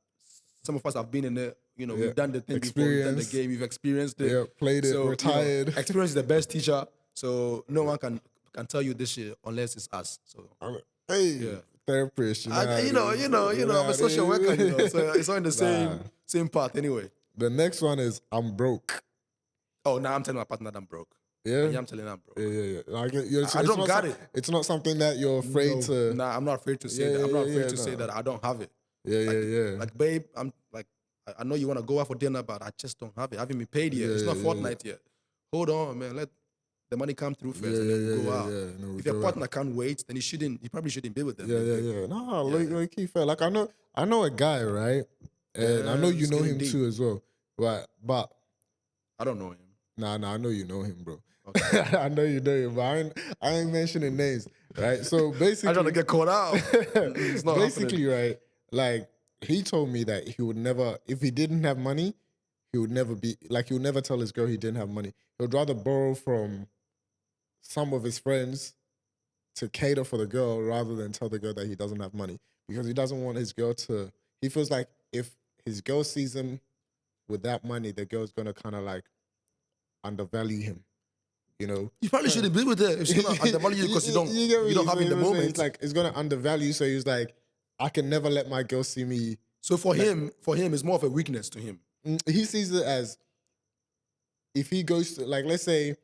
Some of us have been in it. Yeah. We've done the thing before. We've done the Experience. game. We've experienced it. Yeah, played it, retired. Experience is the best teacher. So no one can tell you this shit unless it's us. So Hey, therapist. I'm a social worker. So it's all in the same path anyway. The next one is I'm broke. Oh, now I'm telling my partner that I'm broke. Yeah, I'm telling her I'm broke. Yeah. Like, I don't got it. It's not something that you're afraid to. Nah, I'm not afraid to say that. I'm not afraid to say that I don't have it. Yeah. Like, babe, I'm like, I know you want to go out for dinner, but I just don't have it. I haven't been paid yet. It's not fortnight yet. Hold on, man. Let the money come through first and then go out. No, if your partner can't wait, then you probably shouldn't be with them. Yeah. No, like keep fair. Like I know a guy, right? And I know you know him too as well. Right, but I don't know him. Nah, I know you know him, bro. Okay. I know you know him, but I ain't mentioning names, right? So basically, I'm trying to get caught out. It's not basically, happening. right? Like he told me that he would never, if he didn't have money, he would never tell his girl he didn't have money. He would rather borrow from some of his friends to cater for the girl rather than tell the girl that he doesn't have money, because he doesn't want his girl to. He feels like if his girl sees him with that money, the girl's gonna kind of like undervalue him. You know, you probably shouldn't be with her if she's gonna undervalue you because you don't have in the moment. It's like it's gonna undervalue. So he's like, I can never let my girl see me. So for him, it's more of a weakness to him. He sees it as if he goes to, like, let's say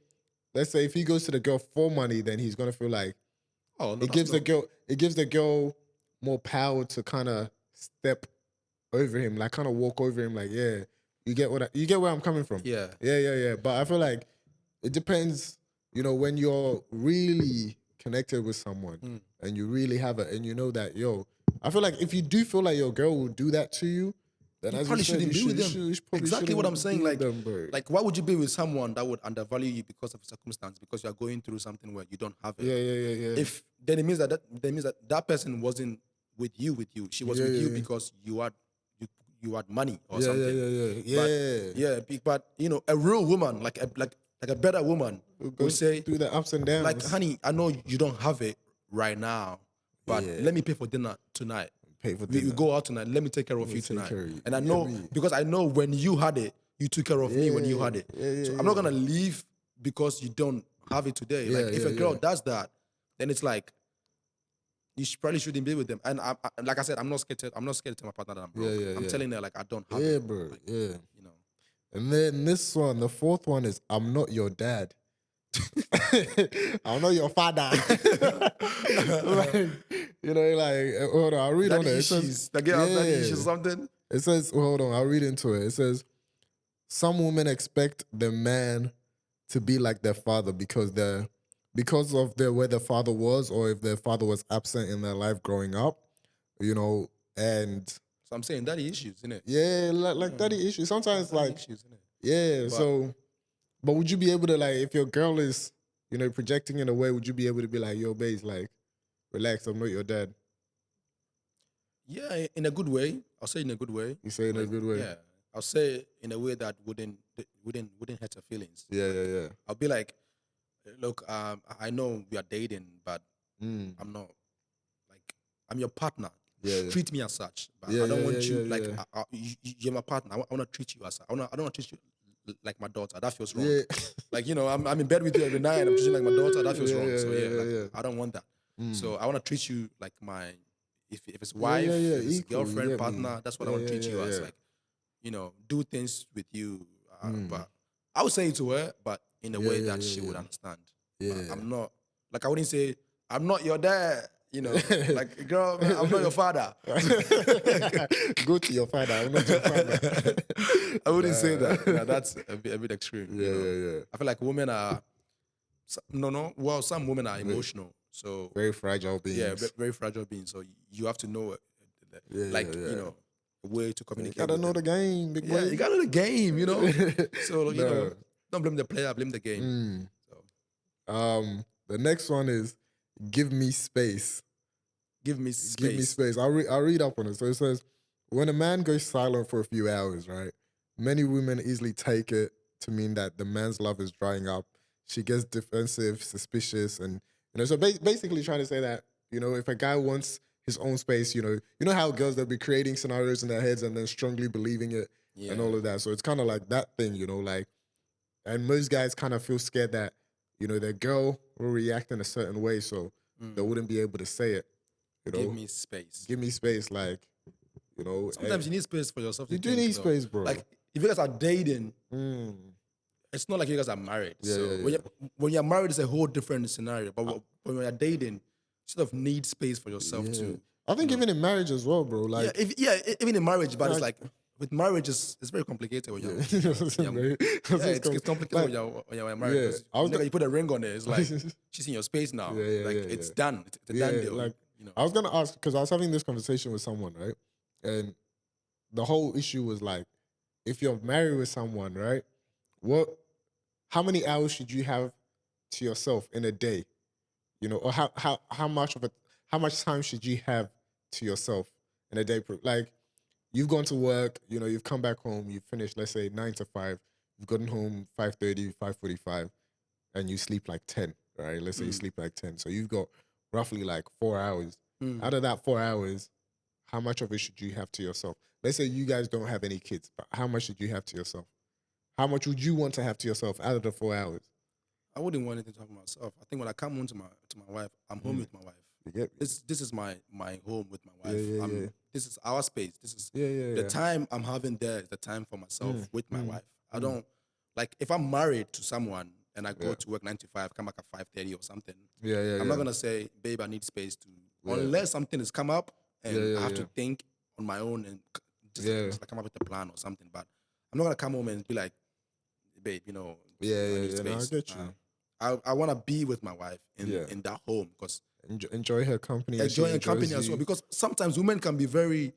if he goes to the girl for money, then he's gonna feel like it gives the girl more power to kind of step over him, like kind of walk over him, like, yeah, you get where I'm coming from. Yeah. But I feel like it depends, when you're really connected with someone and you really have it, and you know that, I feel like if you do feel like your girl will do that to you, then you as probably you said, shouldn't be with them. Exactly what I'm saying. Like, why would you be with someone that would undervalue you because of circumstance, because you are going through something where you don't have it? Yeah. If then it means that person wasn't with you. She was with you because you had money or something. But a real woman, like a better woman, will say through the ups and downs. Like, honey, I know you don't have it right now, but let me pay for dinner tonight. We go out tonight. Let me take care of you tonight. And I know, because I know when you had it, you took care of me when you had it. So I'm not gonna leave because you don't have it today. Like, if a girl does that, then it's like you probably shouldn't be with them. And like I said, I'm not scared to tell my partner that I'm broke. I'm telling her, like, I don't have it. Bro. Like, And then this one, the fourth one is I'm not your dad. I'm not your father. Hold on, I'll read on it. It says, daddy issues or something. It says, hold on, I'll read into it. It says, some women expect the man to be like their father because of where their father was, or if their father was absent in their life growing up, and so I'm saying daddy issues, innit? Yeah, like daddy issues. Sometimes daddy issues, innit? Yeah, but would you be able to, like, if your girl is, projecting in a way, would you be able to be like, yo, babes, like, relax, I'm not your dad? Yeah, in a good way. I'll say in a good way. You say in a good way? Yeah. I'll say it in a way that wouldn't hurt her feelings. Yeah. I'll be like, look, I know we are dating, but I'm not like I'm your partner. Yeah. Treat me as such, but Yeah, I don't yeah, want yeah, you like yeah. you're my partner. I want to treat you as I don't want to treat you like my daughter. That feels wrong. Yeah. Like I'm in bed with you every night. I'm treating you like my daughter. That feels wrong. So Yeah. I don't want that. So I want to treat you like my if it's Yeah, wife, yeah, if it's equal, you girlfriend, get me. partner. That's what I Yeah, want to treat you as. yeah. Like do things with you. But I would say it to her, but in a way that she would understand. Yeah. But I'm not like I wouldn't say I'm not your dad. Like girl, man, I'm not your father. Go to your father. I'm not your father. I wouldn't say that. No, that's a bit extreme. Yeah. I feel like women are well, some women are emotional. So Very fragile beings. yeah, very fragile beings. So you have to know, a way to You communicate. gotta with know them. the game, big boy. Yeah, you gotta know the game. So No. don't blame the player, blame the game. So The next one is give me space. give me space. Give me space. I'll read up on it. So it says, when a man goes silent for a few hours, right? Many women easily take it to mean that the man's love is drying up. She gets defensive, suspicious, and so basically trying to say that if a guy wants his own space, you know how girls they'll be creating scenarios in their heads and then strongly believing it and all of that. So it's kind of like that thing, like, and most guys kind of feel scared that their girl will react in a certain way, so they wouldn't be able to say it. Give me space. Give me space, like, Sometimes you need space for yourself. You do need space, bro. Like if you guys are dating, it's not like you guys are married. When you're married, it's a whole different scenario. But when you're dating, you sort of need space for yourself too. I think even in marriage as well, bro. Like, even in marriage, but it's like with marriage, it's very complicated when you're. It's complicated when you're married. Yeah. You put a ring on it. It's like she's in your space now. It's done. It's a done deal. Like, I was gonna ask because I was having this conversation with someone, right? And the whole issue was like, if you're married with someone, right? How many hours should you have to yourself in a day? Or how much time should you have to yourself in a day? Like, you've gone to work, you've come back home, you've finished, let's say 9 to 5, you've gotten home 5:30, 5:45, and you sleep like 10, right? Let's say you sleep like 10. So you've got roughly like 4 hours. Out of that 4 hours, how much of it should you have to yourself? Let's say you guys don't have any kids, but how much should you have to yourself? How much would you want to have to yourself out of the 4 hours? I wouldn't want anything to have myself. I think when I come home to my wife, I'm home with my wife. You get me? This is my home with my wife. Yeah. This is our space. This is the time I'm having there is the time for myself with my wife. I don't like if I'm married to someone and I go to work 9 to 5, come back at 5:30 or something. I'm not gonna say, babe, I need space to unless something has come up and I have to think on my own and just like come up with a plan or something. But I'm not gonna come home and be like, babe, I need space. No, I get you. I want to be with my wife in that home because enjoy her company. Enjoy her company as well, because sometimes women can be very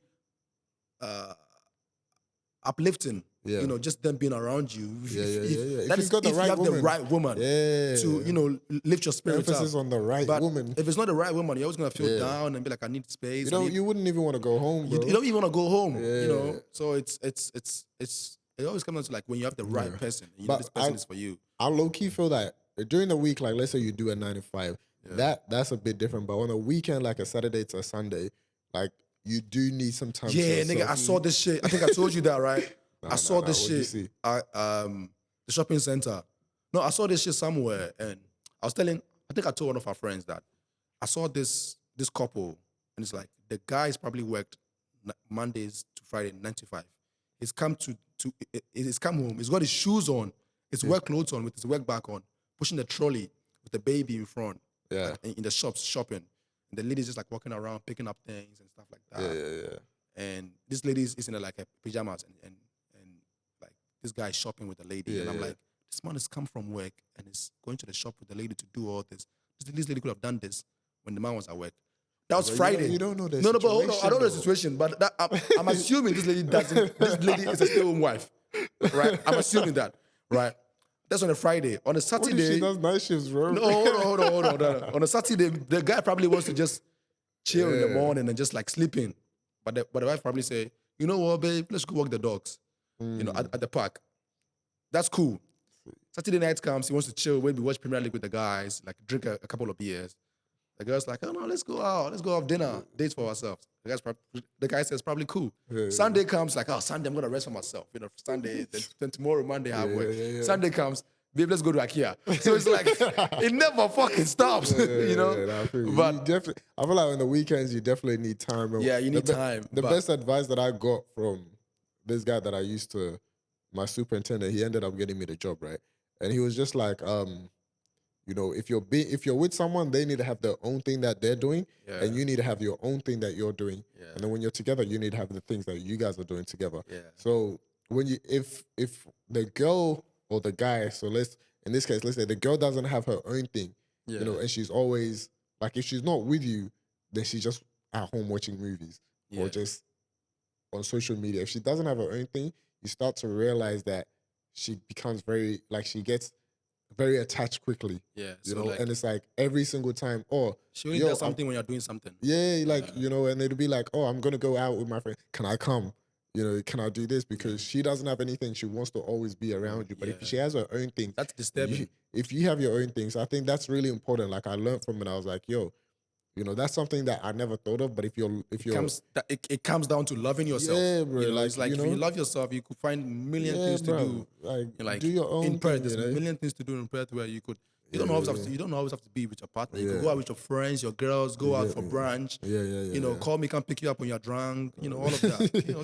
uplifting. Just them being around you. If you've got the right woman to lift your spirits emphasis up. on the right woman. If it's not the right woman, you're always gonna feel down and be like, I need space. You wouldn't even want to go home, bro. You don't even want to go home. So it always comes down to like when you have the right person, this person is for you. I low key feel that during the week, like let's say you do a 9 to 5, that's a bit different. But on a weekend, like a Saturday to a Sunday, like you do need some time. Yeah, nigga, I saw this shit. I think I told you that, right? I saw this shit at the shopping center. No, I saw this shit somewhere, and I told one of our friends that I saw this couple, and it's like the guy's probably worked Mondays to Friday, 9 to 5. He's come he's come home. He's got his shoes on, his work clothes on, with his work bag on, pushing the trolley with the baby in front. Yeah. Like, in the shops shopping, and the lady's just like walking around picking up things and stuff like that. Yeah. And this lady is in like a pajamas and like this guy is shopping with the lady, and I'm like, this man has come from work and is going to the shop with the lady to do all this. This lady could have done this when the man was at work. That was Friday. You don't know the situation. But hold on. I don't know the situation, but I'm assuming this lady doesn't. This lady is a stay-at-home wife, right? I'm assuming that, right? That's on a Friday. On a Saturday, she does night shifts, bro. No, hold on. On a Saturday, the guy probably wants to just chill in the morning and just like sleeping. But the wife probably say, you know what, babe, let's go walk the dogs. you know, at the park. That's cool. Saturday night comes, he wants to chill, maybe watch Premier League with the guys, like drink a couple of beers. The girl's like, oh no, let's go out, let's go have dinner, dates for ourselves. The guy says, probably cool. Sunday comes, like, oh, Sunday, I'm gonna rest for myself. You know, Sunday, then tomorrow, Monday, I have work. Sunday comes, babe, let's go to IKEA. So it's like, it never fucking stops, you know? But I feel like on the weekends, you definitely need time. Yeah, you need time. The best advice that I got from this guy that I used to, my superintendent, he ended up getting me the job, right? And he was just like, you know, if you're with someone, they need to have their own thing that they're doing, and you need to have your own thing that you're doing. And then when you're together, you need to have the things that you guys are doing together. So when if the girl or the guy, so in this case, let's say the girl doesn't have her own thing, you know, and she's always like, if she's not with you, then she's just at home watching movies or just on social media. If she doesn't have her own thing, you start to realize that she becomes she gets very attached quickly. Yeah. You know, like, and it's like every single time, she only does something when you're doing something. Yeah, like, you know, and it'll be like, oh, I'm gonna go out with my friend. Can I come? You know, can I do this? Because she doesn't have anything. She wants to always be around you. But if she has her own thing, that's disturbing. If you have your own things, I think that's really important. Like I learned from it. I was like, yo, you know, that's something that I never thought of. But if it comes down to loving yourself. Yeah, bro. You know, it's like, if you love yourself, you could find a million things to do. Like do your own in Perth, thing. There's a million things to do in Perth where you could. You don't always have to be with your partner. You can go out with your friends, your girls, go out for brunch. You know, call me, come pick you up when you're drunk. You know, all of that. You know,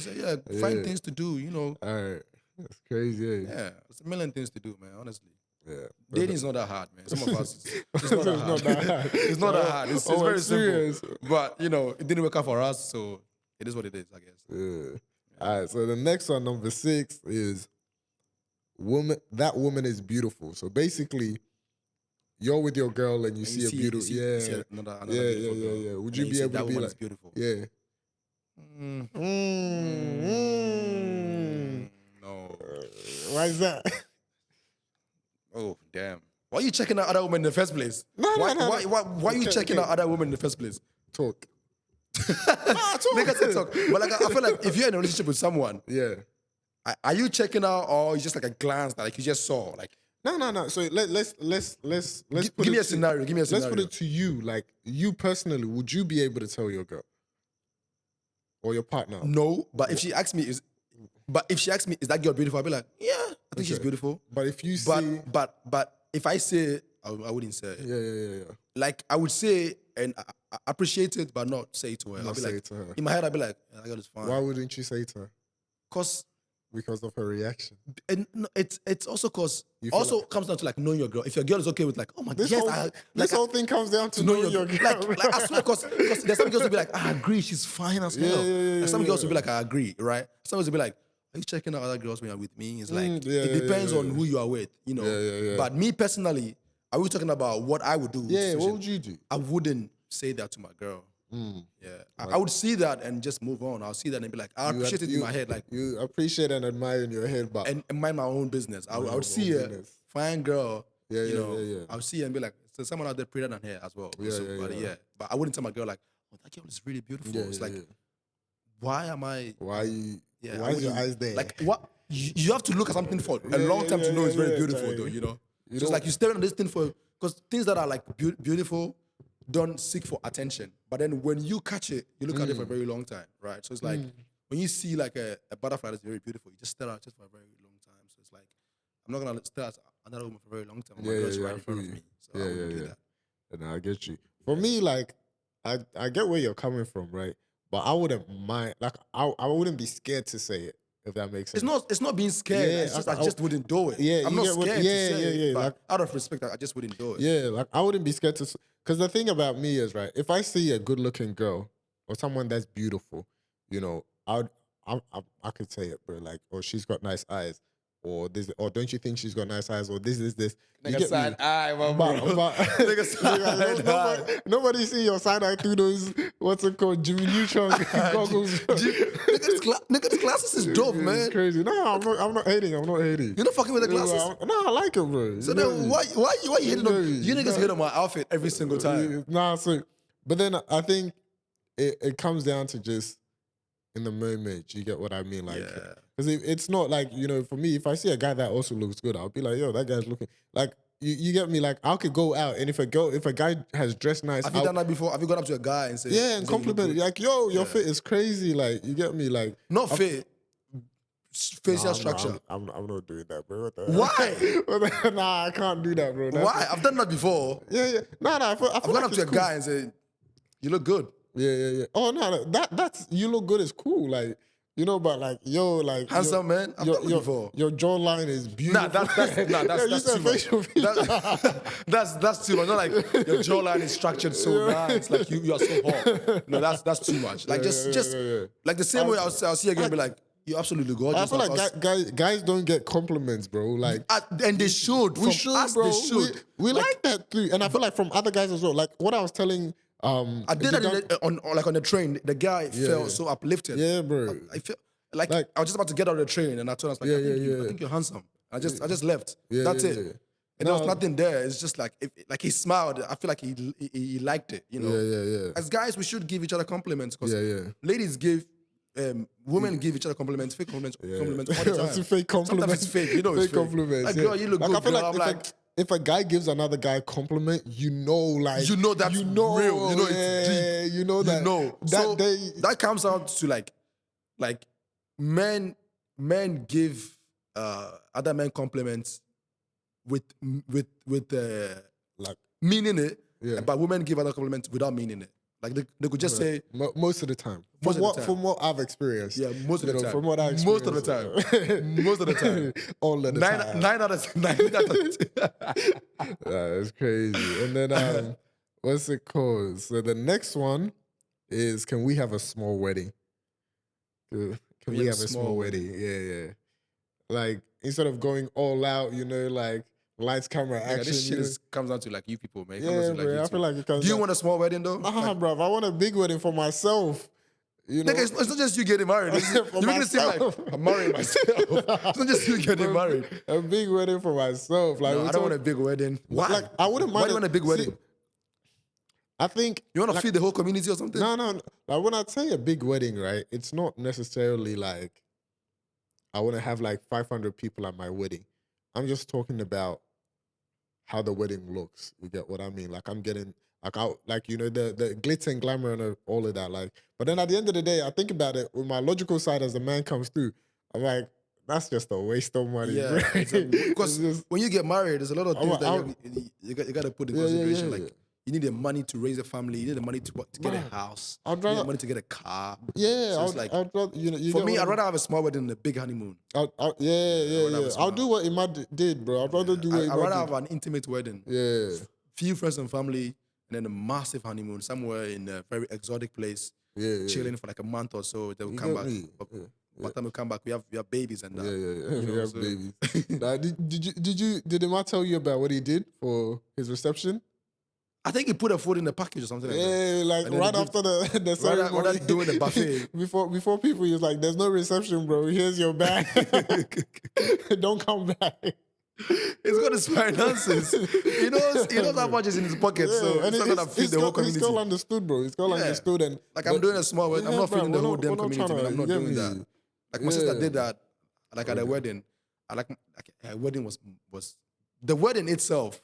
find things to do. You know. All right, that's crazy. Yeah, there's a million things to do, man. Honestly. Yeah. Dating is not that hard, man. Some of us, it's not that hard. It's not that hard. It's very simple. But you know, it didn't work out for us, so it is what it is, I guess. Yeah. All right. So the next one, number 6, is woman. That woman is beautiful. So basically, you're with your girl and you see a beautiful. Another beautiful girl. Would you be able to be like, beautiful? Yeah. No. Why is that? Oh, damn. Why are you checking out other women in the first place? Why are you checking out other women in the first place? Talk. Niggas say talk. But like, I feel like if you're in a relationship with someone, are you checking out, or it's just like a glance that like you just saw? Like, no. So let's give me a scenario. Let's put it to you. Like, you personally, would you be able to tell your girl or your partner? No, but if she asks me, is that girl beautiful? I'll be like, yeah, I think she's beautiful. But if you say, but if I say, I wouldn't say it. Yeah. Like, I would say and I appreciate it, but not say it to her. Not I'll be say like, it to her. In my head, I'll be like, yeah, that girl is fine. Why wouldn't you say it to her? Because of her reaction. And it's also because comes down to like knowing your girl. If your girl is okay with like, oh my god, this whole thing comes down to knowing your girl. Like I swear, because there's some girls will be like, I agree, she's fine as hell. And some girls will be like, I agree, right? Some girls will be like, are you checking out other girls when you're with me? It's like it depends on who you are with, you know. But me personally, are we talking about what I would do? Yeah, what would you do? I wouldn't say that to my girl. Yeah, I would see that and just move on. I'll see that and be like, I appreciate it in my head. Like, you appreciate and admire in your head, but and mind my own business. I would see a fine girl. I would see her and be like, so someone out there prettier than her as well. But I wouldn't tell my girl like, oh, that girl is really beautiful. It's like, why am I? Why is your eyes there? Like, what? You have to look at something for a long time to know it's very beautiful, though. You know, just like you staring at this thing because things that are like beautiful don't seek for attention. But then when you catch it, you look at it for a very long time, right? So it's like when you see like a butterfly that's very beautiful, you just stare at it just for a very long time. So it's like, I'm not going to stare at another woman for a very long time. My girl's right in front of me. So I wouldn't do that. And I get you. For me, like, I get where you're coming from, right? But I wouldn't mind, like, I wouldn't be scared to say it, if that makes sense. It's not being scared. Yeah, it's just I just wouldn't do it. Yeah, I'm not scared to say it. But like, out of respect, I just wouldn't do it. Yeah, like I wouldn't be scared to, because the thing about me is, right, if I see a good-looking girl or someone that's beautiful, you know, I could say it, bro, like, or she's got nice eyes, or this, or don't you think she's got nice eyes, or this. Nigga side eye, my bro. Nigga side eye. Nobody see your side eye through those, what's it called, Jimmy Neutron goggles. Nigga, this glasses is dope, man. It's crazy. No, I'm not hating. You're not fucking with the glasses? No, I like it, bro. So then why you hating on, you niggas hate on my outfit every single time? Nah, so, but then I think it comes down to just in the moment, you get what I mean? Like, Because it's not like, for me, if I see a guy that also looks good, I'll be like, yo, that guy's looking like you get me. Like I could go out and if a guy has dressed nice, have you done that before? Have you gone up to a guy and said, yeah, and compliment like, yo, your fit is crazy. Like you get me, like not fit. Facial structure. I'm not doing that, bro. Why? Nah, I can't do that, bro. Why? I've done that before. Yeah. Nah, I feel I've gone up to a guy and said, "You look good." Yeah. Oh no, that's you look good is cool, like but like yo, like handsome man. I've done that before. Your jawline is beautiful. That's too much. That's too much. Not like your jawline is structured so nice, like you are so hot. No, that's too much. Like just like the same way I'll see a girl and be like, you're absolutely gorgeous. I feel like guys don't get compliments, bro. Like, and they should. We should, bro. They should. We like that too, and I feel like from other guys as well. Like what I was telling. I did that on the train. The guy felt so uplifted. Yeah, bro. I feel like I was just about to get out of the train, and I told him, I think you're handsome. I just left. That's it. And there was nothing there. It's just like he smiled. I feel like he liked it. Yeah. As guys, we should give each other compliments because ladies give. Women give each other compliments, fake compliments all the time. Fake compliments. Sometimes it's fake, fake it's fake. Compliments. Like, girl, you look good. I feel like if a guy gives another guy a compliment, that's real. It's deep. That comes out to like men give other men compliments with like meaning it, but women give other compliments without meaning it. Like they could just say most of the time. From what I've experieed. Yeah, most of the time. From what I experienced. Most of the time. Most of the time. All of the time. 9 out of 10. That's crazy. And then what's it called? So the next one is, can we have a small wedding? Can we have a small wedding? Yeah. Like instead of going all out, like lights, camera, action. This shit comes down to like you people, man. Yeah, bro. I feel like it comes. Do you want a small wedding though? Nah, bro. I want a big wedding for myself. Nigga, it's not just you getting married. You're making it seem like I'm marrying myself. It's not just you getting married. A big wedding for myself. Like no, I don't want a big wedding. Why? Like I wouldn't mind. Why do you want a big wedding? I think you want to feed the whole community or something. No. Like when I say a big wedding, right? It's not necessarily like I want to have like 500 people at my wedding. I'm just talking about how the wedding looks. You get what I mean? Like I'm getting the glitz and glamour and all of that. Like, but then at the end of the day, I think about it with my logical side as the man comes through. I'm like, that's just a waste of money. Yeah, because when you get married, there's a lot of things that you got to put in consideration. Like you need the money to raise a family. You need the money to get a house. You need the money to get a car. Yeah, so I'd rather, for me, I'd rather have a small wedding than a big honeymoon. Yeah. I'll do what Imad did, bro. I'd rather do what Imad did. I'd rather have an intimate wedding. Yeah. Few friends and family, and then a massive honeymoon somewhere in a very exotic place. Yeah. Chilling for like a month or so. Then we'll come back. By the time we come back, we have babies and that. Yeah. We have babies. Now, did Imad tell you about what he did for his reception? I think he put a food in the package or something like that. Yeah, like right after the ceremony. Right doing the buffet. before people, he was like, there's no reception, bro. Here's your bag. Don't come back. He's got his finances. He knows how much is in his pocket, so he's not going to feed the whole community. He's still understood, bro. He's still understood. And like I'm doing a small wedding. I'm not feeding the whole damn community. I'm not doing that. Like my sister did that, like at a wedding. Her wedding was the wedding itself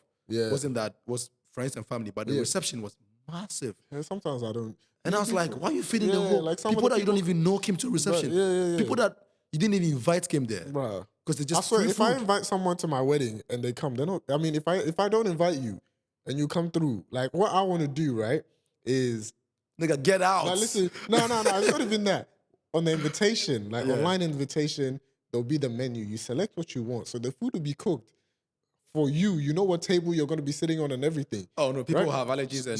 was friends and family, but the reception was massive. Yeah, sometimes I don't. And I was like, why are you feeding the whole people that you don't even know came to a reception? Yeah. People that you didn't even invite came there. Bruh. Because they just I swear, if I invite someone to my wedding and they come, they're not. I mean, if I don't invite you and you come through, like what I want to do, right, is nigga get out. Like, listen, no, it's not even that. On the invitation, like online invitation, there'll be the menu. You select what you want, so the food will be cooked for you. You know what table you're going to be sitting on and everything. Oh no, people have allergies and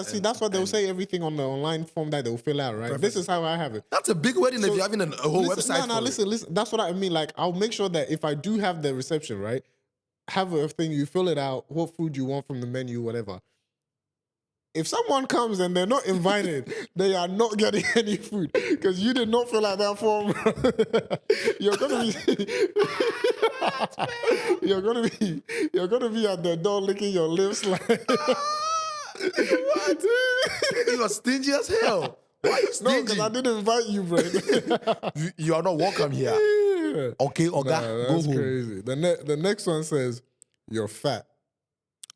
see, that's why they'll say everything on the online form that they'll fill out, right? Preference. This is how I have it. That's a big wedding if you're having a whole website. Listen. That's what I mean. Like, I'll make sure that if I do have the reception, right, have a thing, you fill it out, what food you want from the menu, whatever. If someone comes and they're not invited, they are not getting any food because you did not fill out that form. You're gonna be at the door licking your lips like what? You are stingy as hell. Why are you stingy? No, because I didn't invite you, bro. You are not welcome here. Okay, Nah, Oga, go that's home. crazy. The next one says, "You're fat."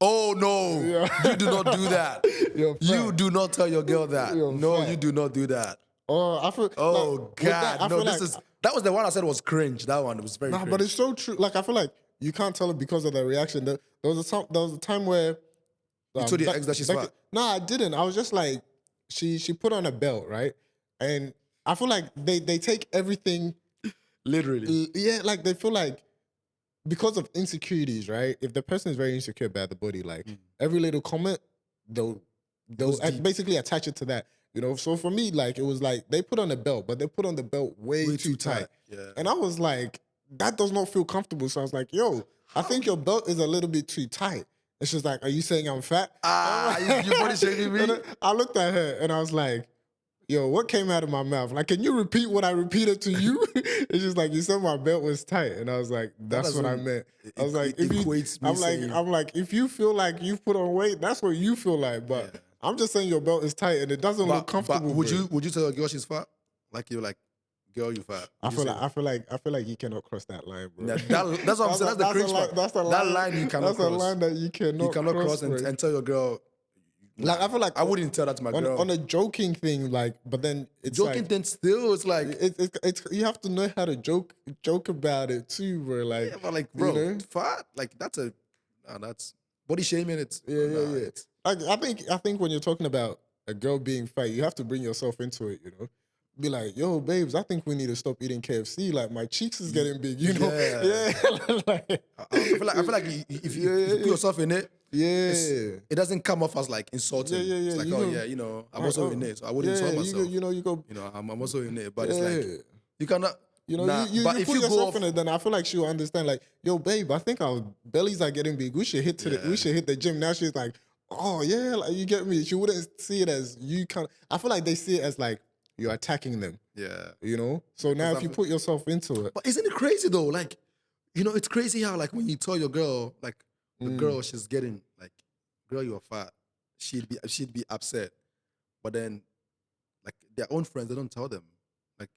Oh no, Yeah. you do not do that. You're fat. You do not tell your girl that. You're No, fat. you do not do that. Oh, I feel Oh like, with that, God, I no, feel this like, is that was the one I said was cringe. That one was very nah, cringe. but it's so true. Like I feel like you can't tell it because of the reaction. There was a time where You told your ex that she's fat. No, I didn't. I was just like, she put on a belt, right? And I feel like they take everything, Literally. yeah, like they feel like because of insecurities, right? If the person is very insecure about the body, like every little comment, they'll goes deep. basically attach it to that. You know, so for me, like it was like they put on a belt, but they put on the belt way too tight. Yeah. And I was like, that does not feel comfortable. So I was like, yo, I think your belt is a little bit too tight. And she's like, are you saying I'm fat? You body shaming me? And then I looked at her and I was like, yo, what came out of my mouth? Like, can you repeat what I repeated to you? It's just like, you said my belt was tight. And I was like, that's what I meant. I was like, if you, I'm like, if you feel like you put on weight, that's what you feel like. But Yeah. I'm just saying your belt is tight and it doesn't look comfortable. But would you tell a girl she's fat? Like you're like, girl, you fat. I feel like you cannot cross that line, bro. Nah, that's what I'm saying. That's the cringe part. That's the that line, line you cannot that's cross. a line that you cannot cross and tell your girl. Like I feel like I wouldn't tell that to my girl. On a joking thing, like, but then it's joking like, thing still, it's like it's you have to know how to joke about it too, bro. Like, yeah, but like, bro, you know? fat, like that's body shaming. It's Yeah. Like I think when you're talking about a girl being fat, you have to bring yourself into it. You know, be like, yo, babes, I think we need to stop eating KFC. Like my cheeks is getting big. You know, yeah. Like, I feel like if you put yourself in it. Yeah, it doesn't come off as like insulting. Yeah. It's like, I'm also in it, so I wouldn't insult myself. I'm also in it, but it's like you cannot. But if you put yourself in it, then I feel like she'll understand. Like, yo, babe, I think our bellies are getting big. We should hit the gym. Now she's like, oh yeah, like you get me. She wouldn't see it as you can. I feel like they see it as like you're attacking them. Yeah, you know. So now if you put yourself into it, but isn't it crazy though? Like, it's crazy how like when you tell your girl like. The girl she's getting like, girl, you're fat. She'd be upset, but then, like their own friends, they don't tell them. Like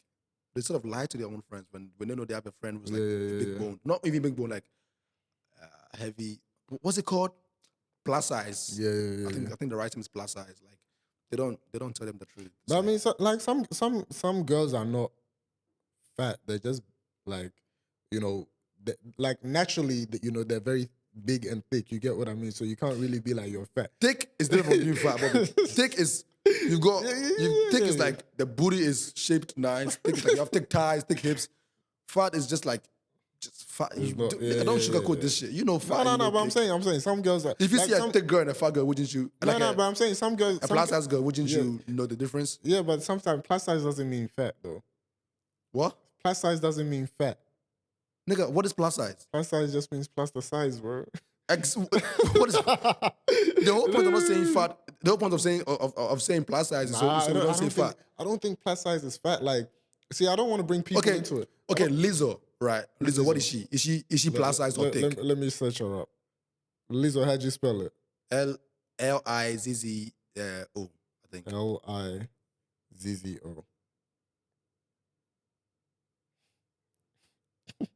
they sort of lie to their own friends when they know they have a friend who's like big bone, not even big bone, like heavy. What's it called? Plus size. Yeah. I think the right term is plus size. Like they don't tell them the truth. But I mean, like some girls are not fat. They're just like, like naturally, they're very big and thick. You get what I mean? So you can't really be like you're fat. Thick is different from being fat, Bobby. Thick is thick is like the booty is shaped nice. Thick is like you have thick thighs, thick hips. Fat is just fat. Don't sugarcoat this shit. Fat. No. But I'm saying some girls are. If you like see a thick girl and a fat girl, wouldn't you? But I'm saying some girls. A plus size girl, wouldn't you know the difference? Yeah, but sometimes plus size doesn't mean fat though. What? Plus size doesn't mean fat. Nigga, what is plus size? Plus size just means plus the size, bro. What is the whole point of not saying fat? The whole point of saying plus size is so we don't say fat. I don't think plus size is fat. Like, see, I don't want to bring people into it. Okay, Lizzo, right? Lizzo, what is she? Is she plus size or thick? Let me search her up. Lizzo, how'd you spell it? Lizzo, I think. Lizzo.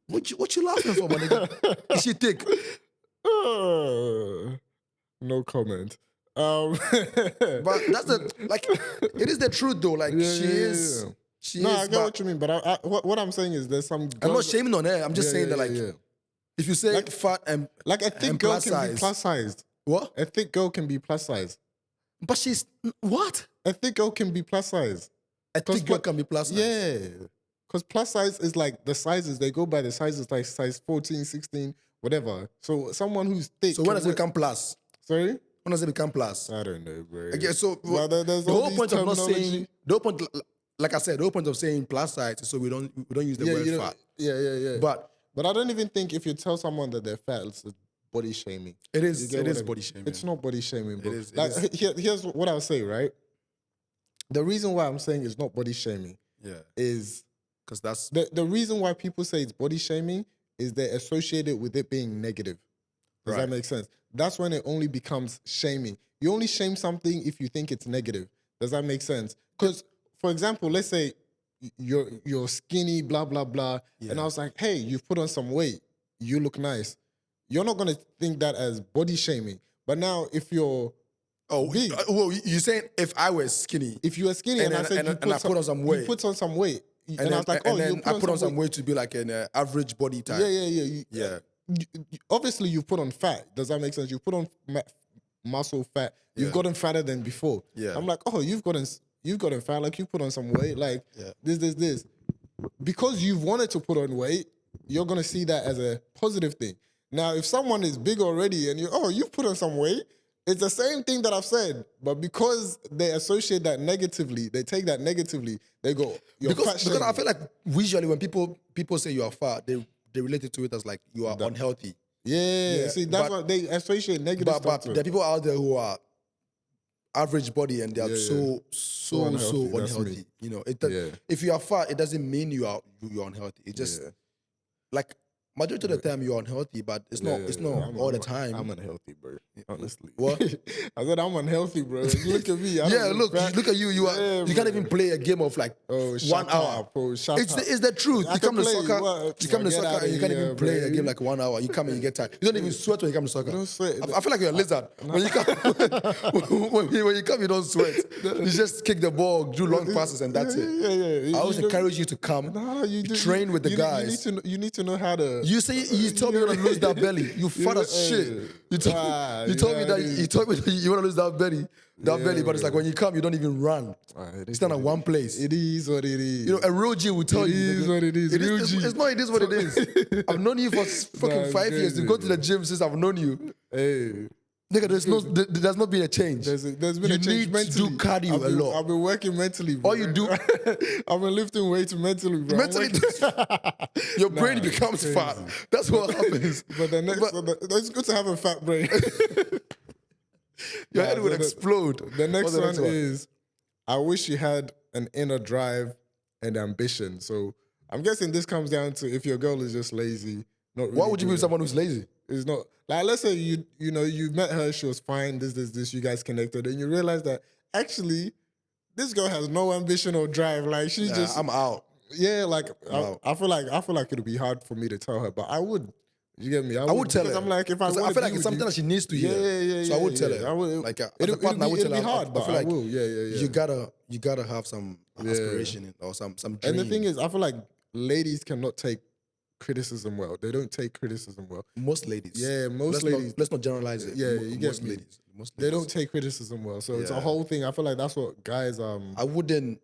What you laughing for, my nigga? Is she thick? No comment. But that's it is the truth though. Like she is. No, I get what you mean, but what I'm saying is there's some. I'm not shaming on her. I'm just saying that if you say like, fat and like a thick girl can be plus sized. What? A thick girl can be plus sized. But she's what? A thick girl can be plus sized. A thick girl can be plus sized. Yeah. Because plus size is like the sizes, they go by the sizes like size 14, 16, whatever. So someone who's thick. So when does it become plus? Sorry? When does it become plus? I don't know, bro. Okay, so there's the whole point of not saying, the whole point, like I said, the whole point of saying plus size is so we don't use the word fat. Yeah. But I don't even think if you tell someone that they're fat, it's body shaming. It is body shaming. It's not body shaming, bro. It is. Here's what I'll say, right? The reason why I'm saying it's not body shaming is because that's the reason why people say it's body shaming is they're associated with it being negative. Does that make sense? That's when it only becomes shaming. You only shame something if you think it's negative. Does that make sense? Because, for example, let's say you're skinny, blah blah blah. Yeah. And I was like, hey, you've put on some weight, you look nice. You're not gonna think that as body shaming. But now if you're big, well, you're saying if I was skinny, if you were skinny and I said you put on some weight, you put on some weight, and I was like, oh, you put on some weight to be like an average body type. Yeah. Obviously, you put on fat. Does that make sense? You put on muscle fat. You've gotten fatter than before. Yeah. I'm like, oh, you've gotten fat. Like you put on some weight. Like this. Because you've wanted to put on weight, you're gonna see that as a positive thing. Now, if someone is big already and you've put on some weight, it's the same thing that I've said, but because they associate that negatively, they take that negatively. They go, because I feel like visually when people say you are fat, they relate it to it as like you are unhealthy. Yeah. See, that's what they associate negative stuff But to. there are people out there who are average body and they are so unhealthy. You know, if you are fat, it doesn't mean you're unhealthy. It just like majority of the time you're unhealthy, but it's not all the time. I'm unhealthy, bro. Honestly. What? I said I'm unhealthy, bro. Look at me. Look at you. You can't even play a game of like 1 hour. Bro, It's the truth. You come to soccer and you can't even play a game like 1 hour. You come and you get tired. You don't even sweat when you come to soccer. I don't sweat. I feel like you're a lizard. When you come, when you come, you don't sweat. You just kick the ball, do long passes, and that's it. I always encourage you to come. Train with the guys. You need to know how to. You told me you want to lose that belly. You fat as shit. You told me that you want to lose that belly. Belly, but it's like when you come, you don't even run. Stand at one place. It is what it is. You know, a real G will tell you. It is what it is. It's not. It is what it is. I've known you for fucking 5 years. You've gone to the gym since I've known you. Hey. Nigga, there's not been a change. There's been a change mentally. You need to do cardio a lot. I've been working mentally, bro. All you do... I've been lifting weights mentally, bro. Your brain becomes fat. That's what happens. But it's good to have a fat brain. Your head would explode. The next one is, I wish you had an inner drive and ambition. So I'm guessing this comes down to if your girl is just lazy. Not really. Why would you be with someone who's lazy? It's not like, let's say you met her, she was fine, this, you guys connected, and you realize that actually this girl has no ambition or drive. Like she's just I'm out. Yeah, like I feel like it'd be hard for me to tell her, but I would. You get me? I would tell her. I'm like, I feel like it's something that she needs to hear. Yeah. So I would tell her. I would. Like as a partner, I would tell her. It'll be hard, but I will. Yeah. You gotta have some aspiration or some dream. And the thing is, I feel like ladies cannot take criticism well. They don't take criticism well. Most ladies. Yeah, most ladies. Let's not generalize it. Yeah, you get me. Ladies. They don't take criticism well. So it's a whole thing. I feel like that's what guys. I wouldn't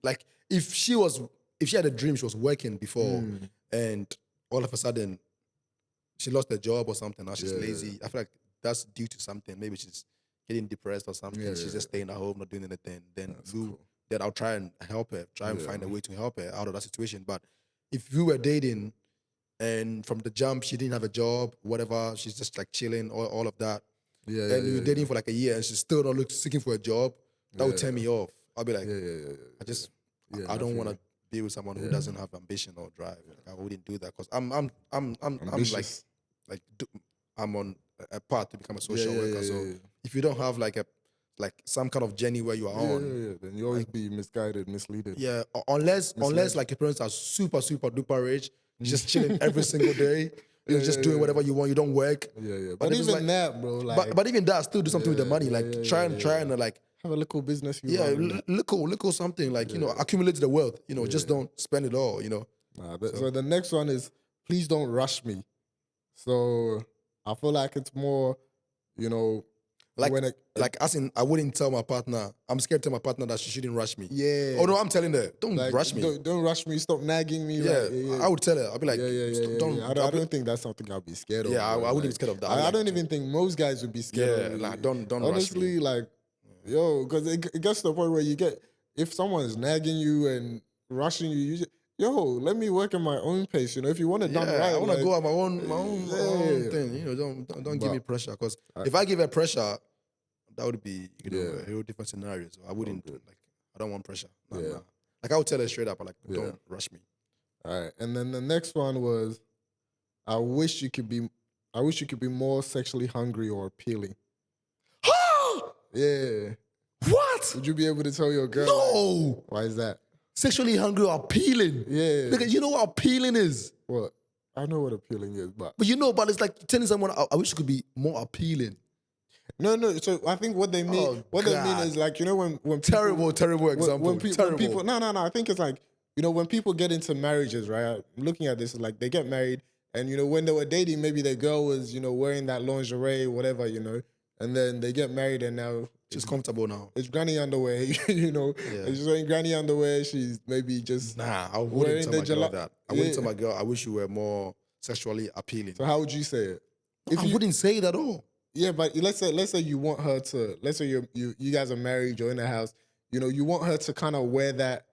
like if she had a dream, she was working before, and all of a sudden she lost her job or something. Now she's lazy. I feel like that's due to something. Maybe she's getting depressed or something. She's just staying at home, not doing anything. Then I'll try and help her. Try and find a way to help her out of that situation. But if we were dating and from the jump she didn't have a job, whatever, she's just like chilling, all of that. And you're dating for like a year and she's still not seeking for a job, that would turn me off. I'll be like, I don't want to be with someone who doesn't have ambition or drive. Like, I wouldn't do that because I'm on a path to become a social worker. So if you don't have like some kind of journey where you are on, then you always be misguided, misleaded. Yeah, unless like your parents are super duper rich, just chilling every single day. You're just doing whatever you want. You don't work. But even that, bro. Like, but even that, still do something with the money. Like try and like have a little business. Little something like accumulate the wealth. Just don't spend it all. So the next one is, please don't rush me. So I feel like it's more, as in, I wouldn't tell my partner. I'm scared to tell my partner that she shouldn't rush me. Yeah. Oh no, I'm telling her, don't rush me. Don't rush me. Stop nagging me. I would tell her. I'll be like, don't. I don't think that's something I'll be scared of. Yeah, I wouldn't be scared of that. I don't even think most guys would be scared of it. Don't honestly, rush me. Because it gets to the point where if someone's nagging you and rushing you, let me work at my own pace. If you want it done right, I want to go at my own thing. Don't give me pressure. Because if I give her pressure, that would be a whole different scenario. So I wouldn't I don't want pressure. Nah. Like I would tell her straight up, don't rush me. All right. And then the next one was, I wish you could be more sexually hungry or appealing. Yeah. What? Would you be able to tell your girl? No. Why is that? sexually hungry or appealing. Yeah. Nigga, you know what appealing is? What? I know what appealing is, but But it's like telling someone, I wish it could be more appealing. no. So I think what they mean, they mean is like, when people, terrible example. when people, no. I think it's like, when people get into marriages, right? Looking at this, like they get married, and when they were dating, maybe the girl was, wearing that lingerie, whatever, and then they get married, and now She's comfortable now. it's granny underwear, She's wearing granny underwear. She's maybe just I wouldn't tell my girl that. I wouldn't tell my girl, I wish you were more sexually appealing. So how would you say it? I wouldn't say it at all. Yeah, but let's say you want her to. Let's say you guys are married, you're in the house. You want her to kind of wear that.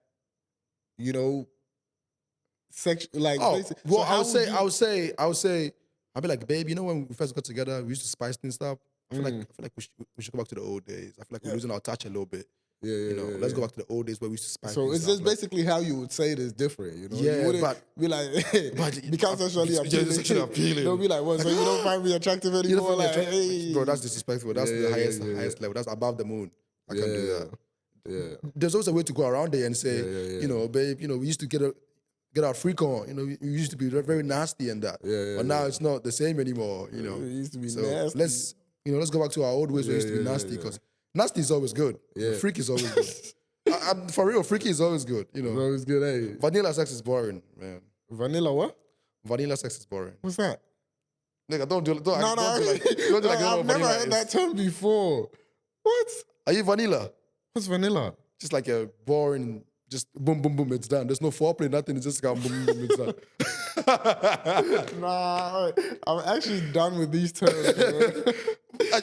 Sex like. Oh, well, so I would say, I'd be like, babe, when we first got together, we used to spice things up. I feel like we should go back to the old days. I feel like we're losing our touch a little bit. Yeah, let's go back to the old days where we used to spice. So things it's up. just basically how you would say it is different, Yeah, you wouldn't but be like, become sexually appealing. They'll be like, what? So you don't find me attractive anymore? Like, hey. Bro, that's disrespectful. That's the highest level. That's above the moon. I can't do that. Yeah. There's also a way to go around it and say, babe, we used to get our freak on. We used to be very nasty and that. But now it's not the same anymore. It used to be nasty. Let's go back to our old ways where we used to be nasty, because nasty is always good. Freak is always good. For real, freaky is always good. It's always good, eh? Vanilla sex is boring, man. Vanilla what? Vanilla sex is boring. What's that? Nigga, don't do like I've never heard that term before. What? Are you vanilla? What's vanilla? Just like a boring, just boom, boom, boom, it's done. There's no foreplay, nothing. It's just boom, boom, boom, it's done. Nah, I'm actually done with these terms, bro.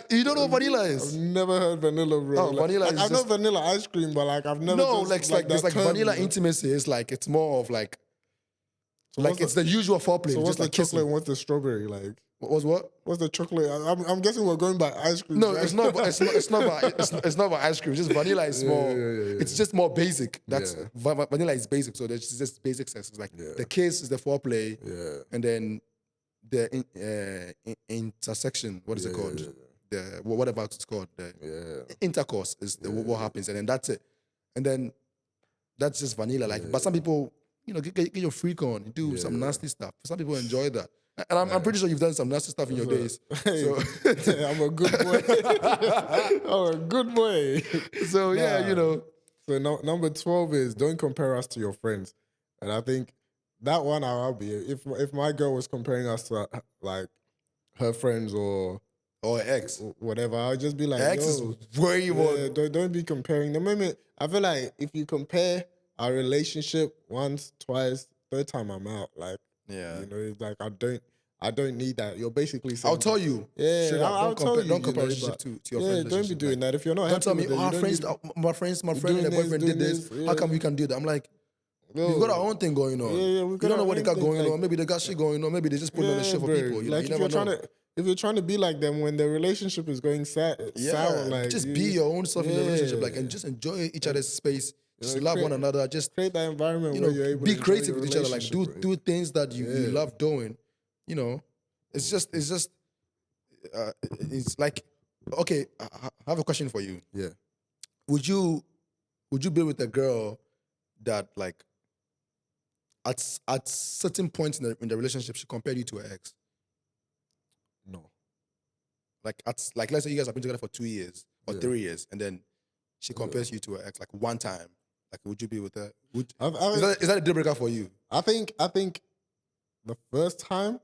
You don't know what vanilla is? I've never heard vanilla, bro. Oh, vanilla is I know vanilla ice cream, but I've never. No, just, there's that term, vanilla intimacy. It's more of like it's the usual foreplay. So what's just the like chocolate kissing. and what's the strawberry like? What? What's the chocolate? I'm guessing we're going by ice cream. No, right? it's not. It's not about ice cream. Just vanilla is more. It's just more basic. That's vanilla is basic. So there's just basic sex. It's like the kiss is the foreplay, and then the intersection. What is it called? The whatever it's called. The intercourse is what happens, and then that's it. And then that's just vanilla. But some people, get your freak on and do some nasty stuff. Some people enjoy that. And I'm pretty sure you've done some nasty stuff in your days. So. I'm a good boy. I'm a good boy. So, So number 12 is don't compare us to your friends. And I think that one I'll be. If my girl was comparing us to like her friends or ex, whatever, I'll just be like, ex is way more. Don't be comparing. The moment I feel like if you compare our relationship once, twice, third time I'm out. Like, it's like I don't need that. You're basically saying, I'll tell you. I'll tell you. Don't compare relationship to your friend. Don't be doing that. If you're not don't happy tell me, with it, my friend and their boyfriend did this. How come we can do that? I'm like, we've got our own thing going on. We don't know what they got going on. Maybe they got shit going on. Maybe they just put on the shit for people. Like if you're trying to be like them when the relationship is going sour, like just be your own self in the relationship, and just enjoy each other's space. Just love one another. Just create that environment where you're able be to creative with each other. Like do right? things that you love doing. It's just it's like, okay, I have a question for you. Yeah. Would you be with a girl that like at certain points in the relationship she compared you to her ex? No. Like let's say you guys have been together for 2 years or 3 years, and then she compares you to her ex like one time. Like, would you be with her? Is that a deal breaker for you? I think the first time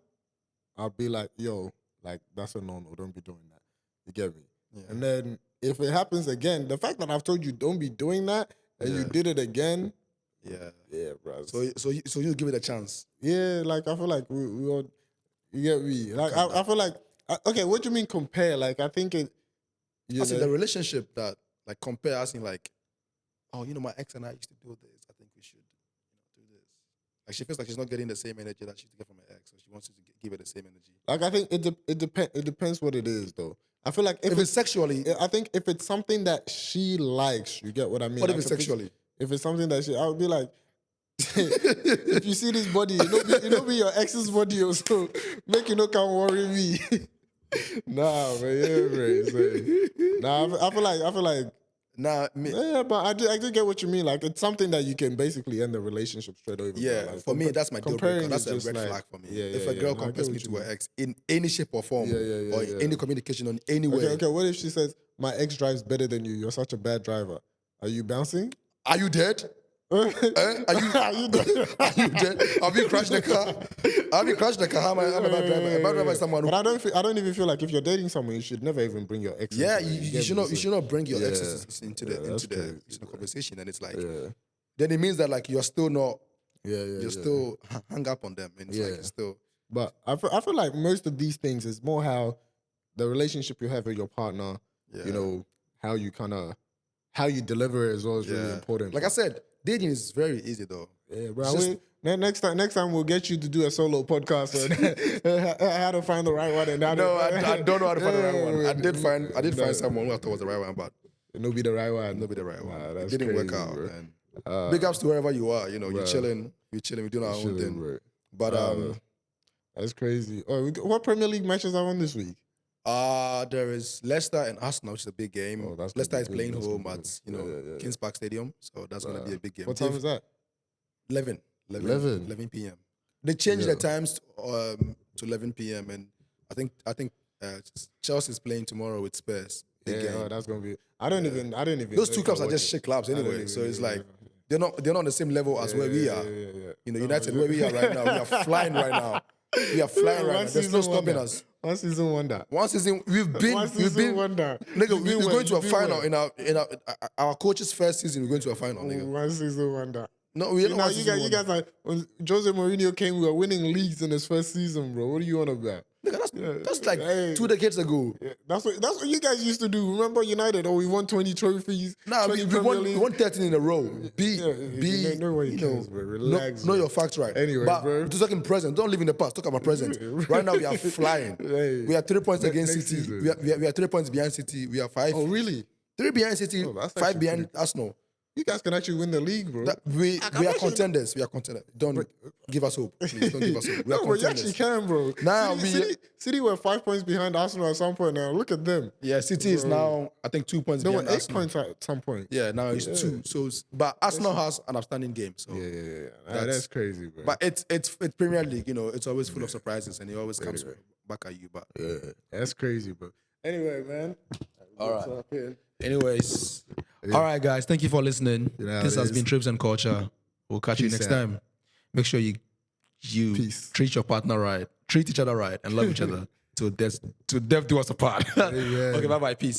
I'll be like, yo, like that's a no-no. Don't be doing that. You get me? Yeah. And then if it happens again, the fact that I've told you don't be doing that and you did it again, bro. So you give it a chance. Yeah, like I feel like we all, you get me? Like I feel like okay. What do you mean compare? Like I think it. I see the relationship that like compare asking like, oh, my ex and I used to do this. I think we should do this. Like she feels like she's not getting the same energy that she used to get from her ex, so she wants to give it the same energy. Like I think it depends what it is though. I feel like if it's sexually, I think if it's something that she likes, you get what I mean. What like if it's sexually? If it's something that I would be like, if you see this body, be your ex's body also. Make come worry me. Nah, man, bro. Nah, I feel like Nah, Yeah, but I do get what you mean. Like, it's something that you can basically end the relationship straight over. yeah, Like, for me, that's my deal breaker. comparing That's is a just red like, flag for me. Yeah, If yeah, a girl no, I get compares what me you to her mean. ex in any shape or form, or any communication on any way. Okay, what if she says, my ex drives better than you, you're such a bad driver? Are you bouncing? Are you dead? Are you dead? Are you dead? Have you crashed the car? Have you crashed the car? I'm a bad driver. A bad driver is someone who... But I don't even feel like if you're dating someone, you should never even bring your ex Yeah, into it. you should not. You should not bring your Yeah. exes into the crazy, conversation. And it's like, Yeah. then it means that like you're still not. You're still hung up on them, and it's like you're still. But I feel like most of these things is more how the relationship you have with your partner. You know, how you deliver it as well is really important. Like I said, dating is very easy though. Yeah, bro. Next time we'll get you to do a solo podcast on how to find the right one. And I don't know how to find the right one. I did find someone who I thought was the right one, but it'll be the right one. It'll be the right one. That's it didn't crazy, work out. bro. And big ups to wherever you are. You know, you're chilling, we're doing our own thing. Bro. But that's crazy. Oh, what Premier League matches are on this week? There is Leicester and Arsenal, which is a big game. Oh, that's Leicester is good. playing That's home good. at Kings Park Stadium, so that's gonna be a big game. What time is that? 11 p.m. They changed the times to 11 p.m. and I think Chelsea is playing tomorrow with Spurs. Big game. Oh, that's gonna be. I don't even. Those two clubs are just shit clubs anyway. So it's like they're not on the same level as where we are. You know, United where we are right now, we are flying right now. We are flying right now. There's no stopping us. One season wonder. One season we've been wonder. Nigga, we're going to a final in our coach's first season. We're going to a final, nigga. One season wonder. No, we're not. You guys like when Jose Mourinho came, we were winning leagues in his first season, bro. What are you on about? Nigga, that's like 2 decades ago. Yeah, that's what you guys used to do. Remember United? Oh, we won 20 trophies. Nah, we won 13 in a row. No way, relax. Know your facts right. Anyway, but bro. to talk in present, don't live in the past. Talk about present. Right now we are flying. We are 3 points against City. We are 3 points behind City. We are 5. Oh, really? 3 behind City, 5 behind Arsenal. You guys can actually win the league, bro. We are contenders. We are contenders. Don't give us hope. Please don't give us hope. We are contenders. You actually can, bro. Now City were 5 points behind Arsenal at some point now. Look at them. Yeah, City is now, I think, 2 points behind Arsenal. 8 points at some point. Yeah, now it's 2. So, but Arsenal has an outstanding game. So yeah. That's crazy, bro. But it's Premier League, you know, it's always full of surprises and it always comes back at you. But that's crazy, bro. Anyway, man. All right. Anyways, all right, guys. Thank you for listening. This has been Trips&Culcha. We'll catch you next time. Make sure you treat your partner right, treat each other right, and love each other till death do us apart. Okay, bye-bye. Peace.